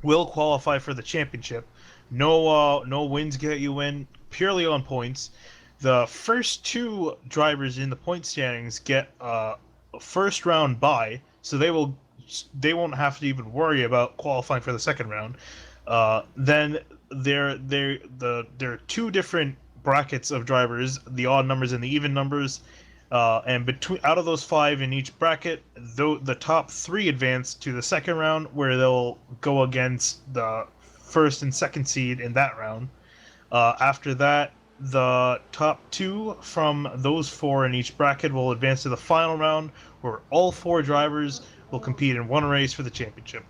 will qualify for the championship. No wins get you in, purely on points. The first two drivers in the point standings get a first round bye, so they won't have to even worry about qualifying for the second round. Then there are two different brackets of drivers, the odd numbers and the even numbers. And between out of those five in each bracket, the top three advance to the second round, where they'll go against the first and second seed in that round. After that, the top two from those four in each bracket will advance to the final round, where all four drivers will compete in one race for the championship.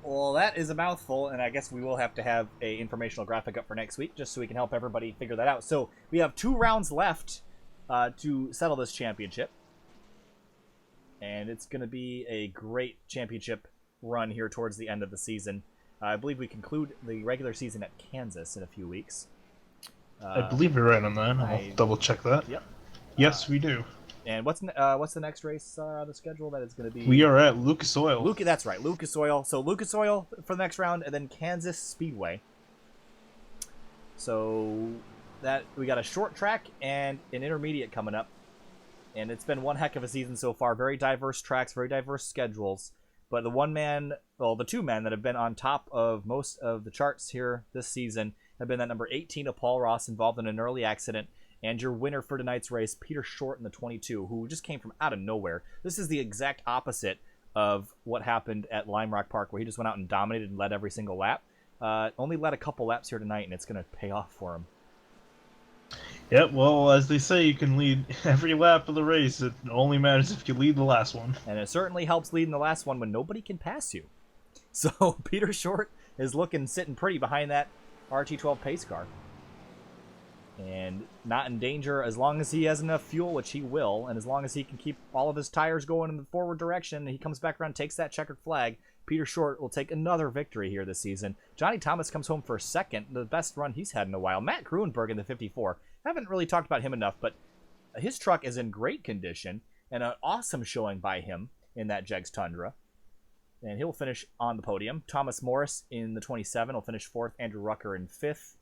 Well, that is a mouthful, and I guess we will have to have a informational graphic up for next week, just so we can help everybody figure that out. So we have 2 rounds left to settle this championship, and it's going to be a great championship run here towards the end of the season. I believe we conclude the regular season at Kansas in a few weeks. I believe you're right on that. I'll double check that. Yep. Yes, we do. And what's the next race on the schedule? That is going to be... We are at Lucas Oil. That's right, Lucas Oil. So Lucas Oil for the next round, and then Kansas Speedway. So that we got a short track and an intermediate coming up. And it's been one heck of a season so far. Very diverse tracks, very diverse schedules. But the two men that have been on top of most of the charts here this season have been that number 18 of Paul Ross, involved in an early accident, and your winner for tonight's race, Peter Short in the 22, who just came from out of nowhere. This is the exact opposite of what happened at Lime Rock Park, where he just went out and dominated and led every single lap. Only led a couple laps here tonight, and it's going to pay off for him. Yep, well, as they say, you can lead every lap of the race. It only matters if you lead the last one. And it certainly helps leading the last one when nobody can pass you. So Peter Short is sitting pretty behind that RT12 pace car. And not in danger as long as he has enough fuel, which he will, and as long as he can keep all of his tires going in the forward direction, and he comes back around, takes that checkered flag, Peter Short will take another victory here this season. Johnny Thomas comes home for second, the best run he's had in a while. Matt Gruenberg in the 54. I haven't really talked about him enough, but his truck is in great condition, and an awesome showing by him in that Jegs Tundra. And he'll finish on the podium. Thomas Morris in the 27 will finish 4th. Andrew Rucker in 5th.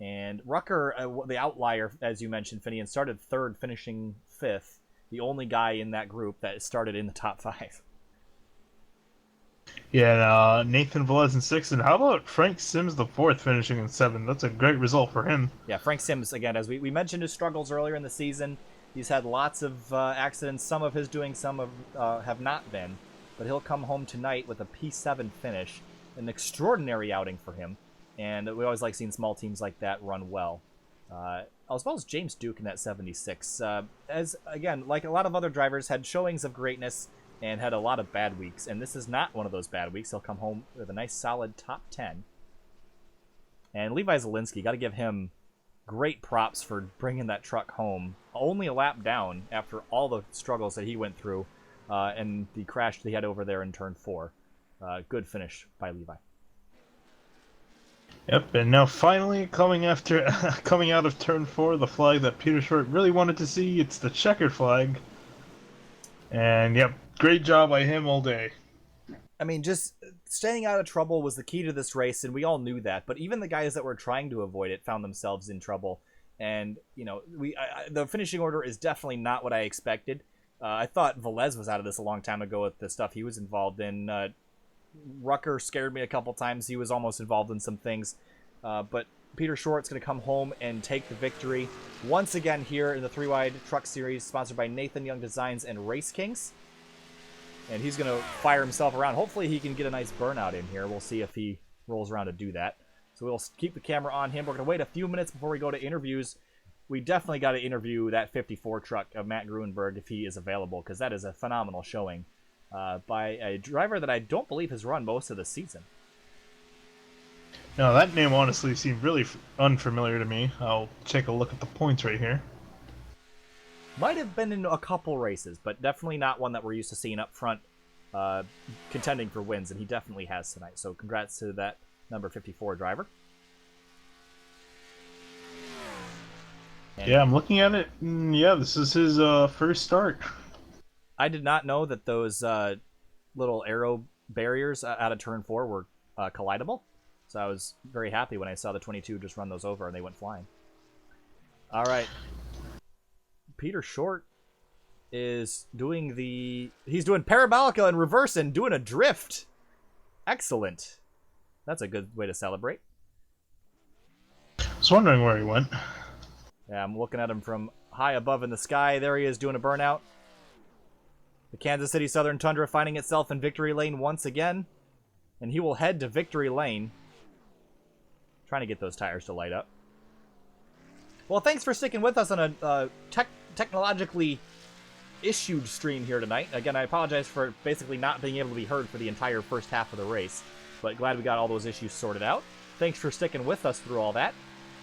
And Rucker, the outlier, as you mentioned, Finian, started 3rd, finishing 5th. The only guy in that group that started in the top 5. Yeah, Nathan Velez in 6th. And how about Frank Sims, the 4th, finishing in 7th? That's a great result for him. Yeah, Frank Sims, again, as we mentioned his struggles earlier in the season. He's had lots of accidents, some of his doing, some of have not been. But he'll come home tonight with a P7 finish. An extraordinary outing for him. And we always like seeing small teams like that run well. As well as James Duke in that 76. As, again, like a lot of other drivers, had showings of greatness and had a lot of bad weeks. And this is not one of those bad weeks. He'll come home with a nice, solid top 10. And Levi Zielinski, got to give him great props for bringing that truck home. Only a lap down after all the struggles that he went through and the crash that he had over there in Turn 4. Good finish by Levi. Yep, and now finally coming out of Turn 4, the flag that Peter Short really wanted to see, it's the checkered flag. And yep, great job by him all day. I mean, just staying out of trouble was the key to this race, and we all knew that. But even the guys that were trying to avoid it found themselves in trouble. And, you know, the finishing order is definitely not what I expected. I thought Velez was out of this a long time ago with the stuff he was involved in. Rucker scared me a couple times. He was almost involved in some things. But Peter Short's going to come home and take the victory once again here in the 3Wide Truck Series, sponsored by Nathan Young Designs and Race Kings. And he's going to fire himself around. Hopefully he can get a nice burnout in here. We'll see if he rolls around to do that. So we'll keep the camera on him. We're going to wait a few minutes before we go to interviews. We definitely got to interview that 54 truck of Matt Gruenberg if he is available, because that is a phenomenal showing by a driver that I don't believe has run most of the season. No, that name honestly seemed really unfamiliar to me. I'll take a look at the points right here. Might have been in a couple races, but definitely not one that we're used to seeing up front contending for wins, and he definitely has tonight. So congrats to that number 54 driver. Yeah, I'm looking at it. Yeah, this is his first start. I did not know that those little arrow barriers out of turn 4 were collidable. So I was very happy when I saw the 22 just run those over and they went flying. All right. Peter Short is doing he's doing parabolica in reverse and doing a drift. Excellent. That's a good way to celebrate. I was wondering where he went. Yeah, I'm looking at him from high above in the sky. There he is doing a burnout. The Kansas City Southern Tundra finding itself in victory lane once again. And he will head to victory lane. Trying to get those tires to light up. Well, thanks for sticking with us on a technologically issued stream here tonight. Again, I apologize for basically not being able to be heard for the entire first half of the race. But glad we got all those issues sorted out. Thanks for sticking with us through all that.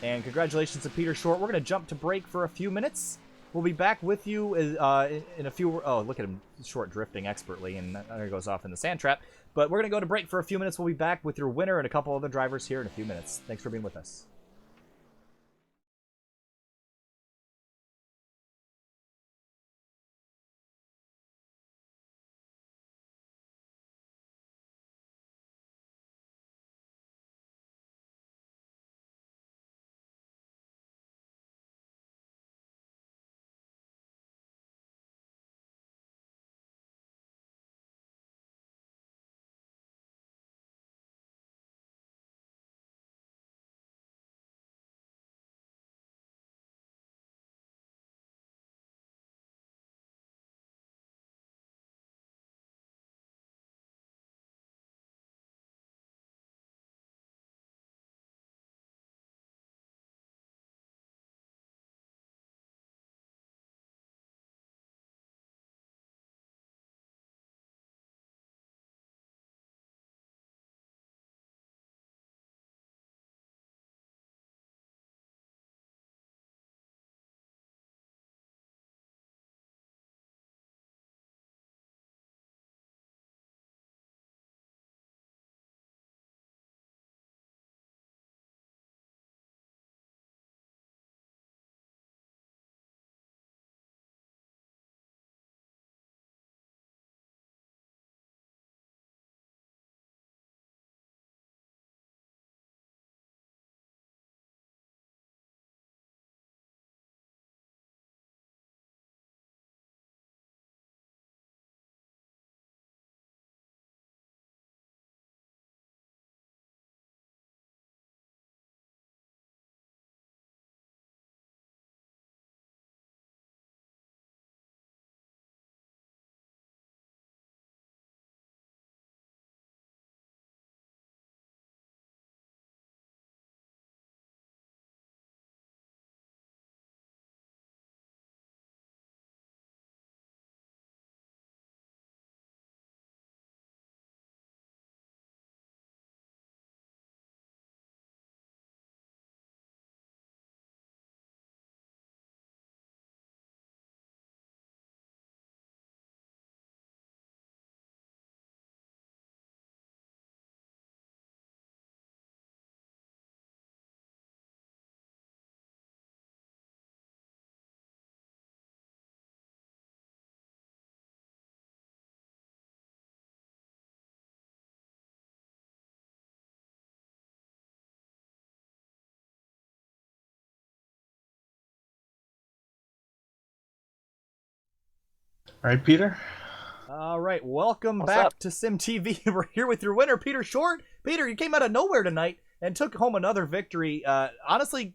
And congratulations to Peter Short. We're going to jump to break for a few minutes. We'll be back with you in a few... Oh, look at him, Short drifting expertly, and there he goes off in the sand trap. But we're going to go to break for a few minutes. We'll be back with your winner and a couple other drivers here in a few minutes. Thanks for being with us. All right, Peter. All right, welcome What's back up? to Sim TV. We're here with your winner, Peter Short. Peter, you came out of nowhere tonight and took home another victory. Honestly,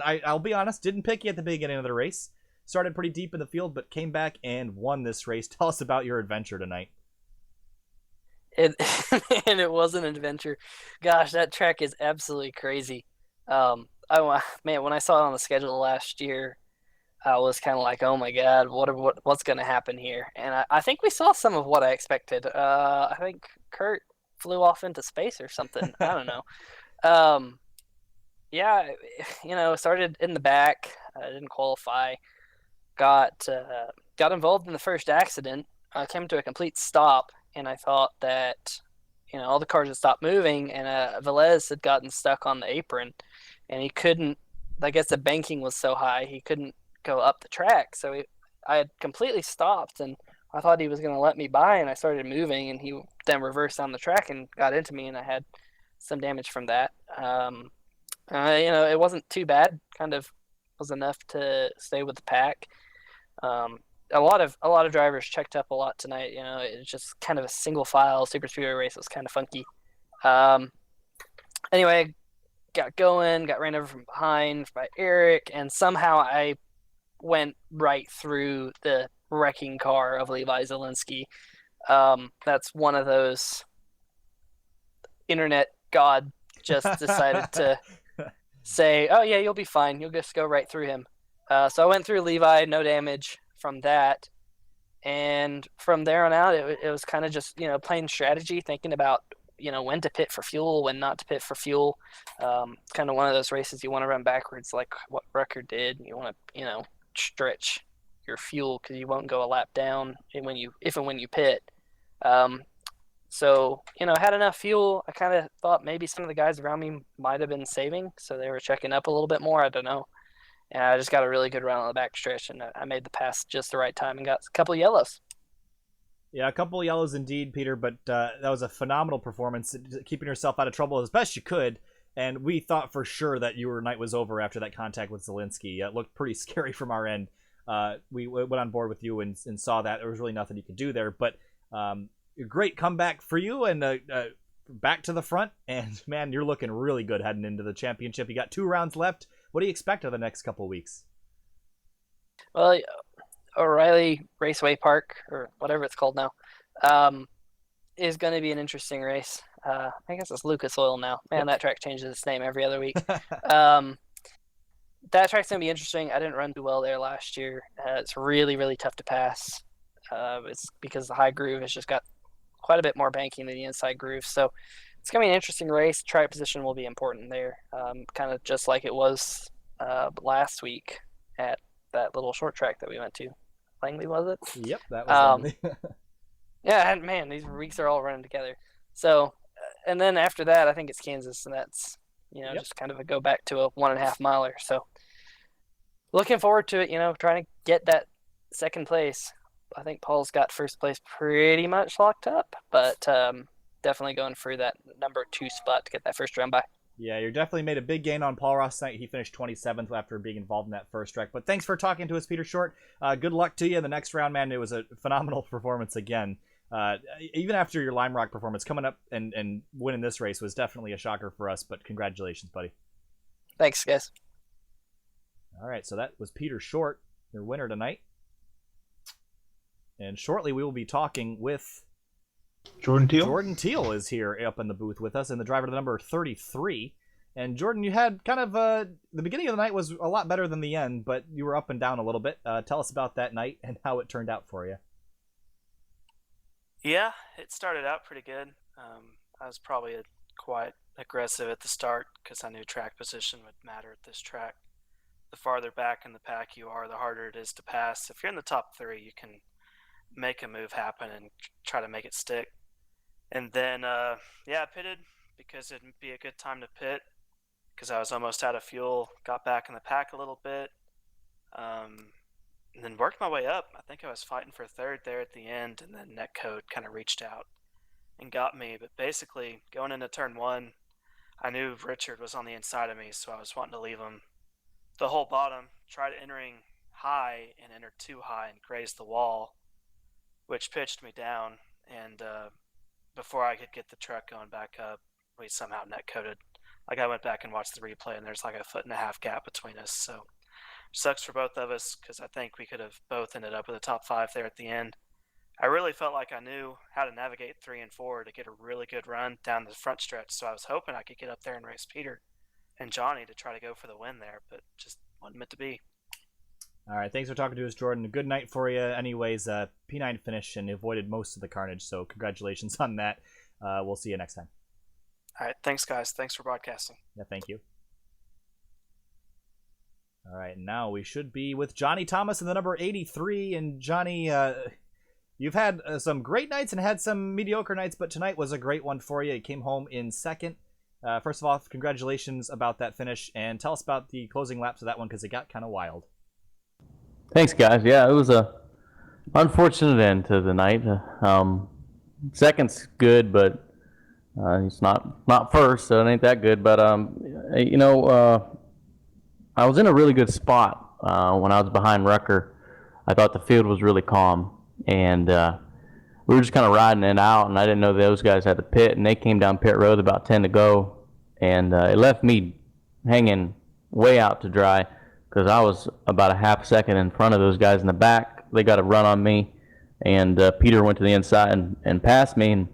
I'll be honest, didn't pick you at the beginning of the race. Started pretty deep in the field, but came back and won this race. Tell us about your adventure tonight. It and it was an adventure. Gosh, that track is absolutely crazy. Man, when I saw it on the schedule last year, I was kind of like, oh my God, what's going to happen here? And I think we saw some of what I expected. I think Kurt flew off into space or something. I don't know. Um, yeah, started in the back. I didn't qualify. got involved in the first accident. I came to a complete stop, and I thought that all the cars had stopped moving, and Velez had gotten stuck on the apron, and he couldn't. I guess the banking was so high he couldn't go up the track. So I had completely stopped, and I thought he was going to let me by, and I started moving, and he then reversed down the track and got into me, and I had some damage from that. It wasn't too bad. Kind of was enough to stay with the pack. Um, a lot of drivers checked up a lot tonight. It's just kind of a single file super speedway race. It was kind of funky. Um, anyway, got going, got ran over from behind by Eric, and somehow I went right through the wrecking car of Levi Zielinski. That's one of those internet god just decided to say, "Oh yeah, you'll be fine. You'll just go right through him." So I went through Levi, no damage from that, and from there on out, it was kind of just playing strategy, thinking about when to pit for fuel, when not to pit for fuel. It's kind of one of those races you want to run backwards, like what Rucker did. You want to stretch your fuel because you won't go a lap down if and when you pit. So, had enough fuel. I kind of thought maybe some of the guys around me might have been saving, so they were checking up a little bit more. I don't know. And I just got a really good run on the back stretch, and I made the pass just the right time and got a couple of yellows. Yeah, a couple of yellows indeed, Peter, but that was a phenomenal performance, keeping yourself out of trouble as best you could. And we thought for sure that your night was over after that contact with Zielinski. It looked pretty scary from our end. We went on board with you and saw that there was really nothing you could do there. But a great comeback for you, and back to the front. And man, you're looking really good heading into the championship. You got 2 rounds left. What do you expect of the next couple of weeks? Well, O'Reilly Raceway Park, or whatever it's called now, is going to be an interesting race. I guess it's Lucas Oil now. Man, that track changes its name every other week. That track's going to be interesting. I didn't run too well there last year. It's really, really tough to pass. It's because the high groove has just got quite a bit more banking than the inside groove. So it's going to be an interesting race. Track position will be important there, kind of just like it was last week at that little short track that we went to. Langley, was it? Yep, that was Langley. Yeah, and man, these weeks are all running together. So, and then after that, I think it's Kansas, and that's just kind of a go back to a 1.5 miler. So, looking forward to it. Trying to get that second place. I think Paul's got first place pretty much locked up, but definitely going for that number 2 spot to get that first round by. Yeah, you definitely made a big gain on Paul Ross tonight. He finished 27th after being involved in that first track. But thanks for talking to us, Peter Short. Good luck to you in the next round, man. It was a phenomenal performance again. Even after your Lime Rock performance, coming up and winning this race was definitely a shocker for us. But congratulations, buddy. Thanks, guys. All right, so that was Peter Short, your winner tonight. And shortly we will be talking with Jordan Teal. Jordan Teal is here up in the booth with us, and the driver to number 33. And Jordan, you had kind of the beginning of the night was a lot better than the end, but you were up and down a little bit. Tell us about that night and how it turned out for you. Yeah, it started out pretty good. I was probably quite aggressive at the start because I knew track position would matter at this track. The farther back in the pack you are, the harder it is to pass. If you're in the top 3, you can make a move happen and try to make it stick. And then, I pitted because it'd be a good time to pit because I was almost out of fuel. Got back in the pack a little bit, and then worked my way up. I think I was fighting for third there at the end, and then Netcode kind of reached out and got me. But basically, going into turn 1, I knew Richard was on the inside of me, so I was wanting to leave him the whole bottom. Tried entering high and entered too high and grazed the wall, which pitched me down, and before I could get the truck going back up, we somehow netcoded. Like, I went back and watched the replay, and there's like a 1.5 foot gap between us, so sucks for both of us because I think we could have both ended up with a top 5 there at the end. I really felt like I knew how to navigate 3 and 4 to get a really good run down the front stretch, so I was hoping I could get up there and race Peter and Johnny to try to go for the win there, but just wasn't meant to be. All right, thanks for talking to us, Jordan. A good night for you. Anyways, P9 finish and avoided most of the carnage, so congratulations on that. We'll see you next time. All right, thanks, guys. Thanks for broadcasting. Yeah, thank you. All right, now we should be with Johnny Thomas in the number 83. And Johnny, you've had some great nights and had some mediocre nights, but tonight was a great one for you. You came home in second. First of all, congratulations about that finish, and tell us about the closing laps of that one because it got kind of wild. Thanks, guys. Yeah, it was a unfortunate end to the night. Second's good, but it's not first, so it ain't that good. But I was in a really good spot when I was behind Rucker. I thought the field was really calm, and we were just kind of riding it out, and I didn't know those guys had to pit, and they came down pit road about 10 to go, and it left me hanging way out to dry because I was about a half second in front of those guys in the back. They got a run on me, and Peter went to the inside and passed me, and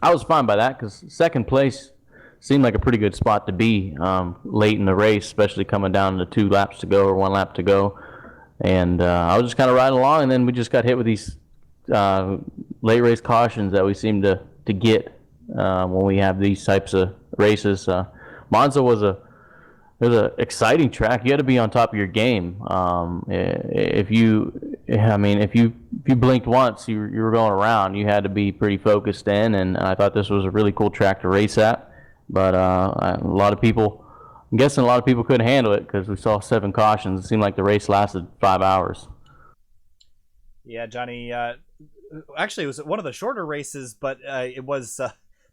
I was fine by that because second place seemed like a pretty good spot to be late in the race, especially coming down to 2 laps to go or 1 lap to go. And I was just kind of riding along, and then we just got hit with these late race cautions that we seem to get when we have these types of races. Monza was an exciting track. You had to be on top of your game. If you blinked once, you were going around. You had to be pretty focused in, and I thought this was a really cool track to race at. But I'm guessing a lot of people couldn't handle it because we saw 7 cautions. It seemed like the race lasted 5 hours. Yeah, Johnny. Actually, it was one of the shorter races, but it was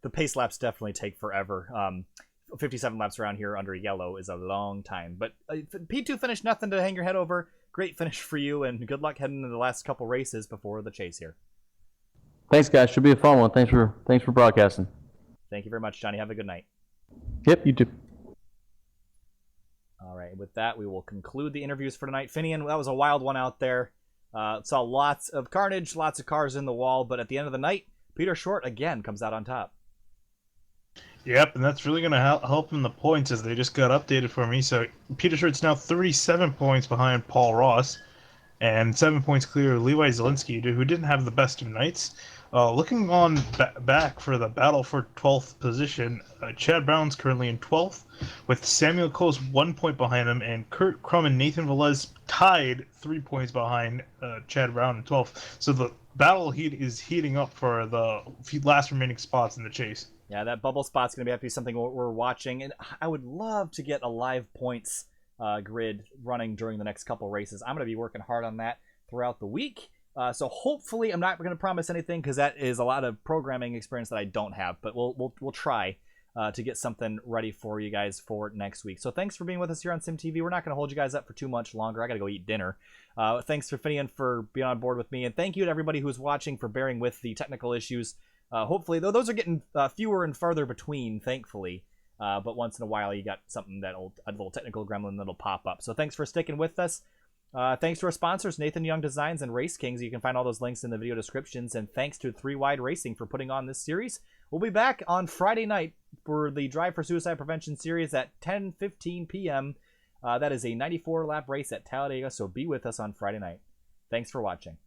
the pace laps definitely take forever. 57 laps around here under yellow is a long time. But P2 finished, nothing to hang your head over. Great finish for you, and good luck heading into the last couple races before the chase here. Thanks, guys. Should be a fun one. Thanks for broadcasting. Thank you very much, Johnny. Have a good night. Yep, you too. All right, with that, we will conclude the interviews for tonight. Finian, that was a wild one out there. Saw lots of carnage, lots of cars in the wall, but at the end of the night, Peter Short again comes out on top. Yep, and that's really going to help in the points as they just got updated for me. So Peter Short's now 37 points behind Paul Ross and 7 points clear of Levi Zielinski, who didn't have the best of nights. Looking on back for the battle for 12th position, Chad Brown's currently in 12th, with Samuel Coles 1 point behind him, and Kurt Crum and Nathan Velez tied 3 points behind Chad Brown in 12th. So the battle is heating up for the last remaining spots in the chase. Yeah, that bubble spot's going to have to be something we're watching, and I would love to get a live points grid running during the next couple races. I'm going to be working hard on that throughout the week. So hopefully, I'm not going to promise anything because that is a lot of programming experience that I don't have. But we'll try to get something ready for you guys for next week. So thanks for being with us here on SimTV. We're not going to hold you guys up for too much longer. I got to go eat dinner. Thanks for Finian for being on board with me, and thank you to everybody who's watching for bearing with the technical issues. Hopefully, though, those are getting fewer and farther between, thankfully. But once in a while, you got something a little technical gremlin that'll pop up. So thanks for sticking with us. Thanks to our sponsors, Nathan Young Designs and Race Kings. You can find all those links in the video descriptions. And thanks to 3WideRacing for putting on this series. We'll be back on Friday night for the Drive for Suicide Prevention series at 10:15 p.m. That is a 94-lap race at Talladega, so be with us on Friday night. Thanks for watching.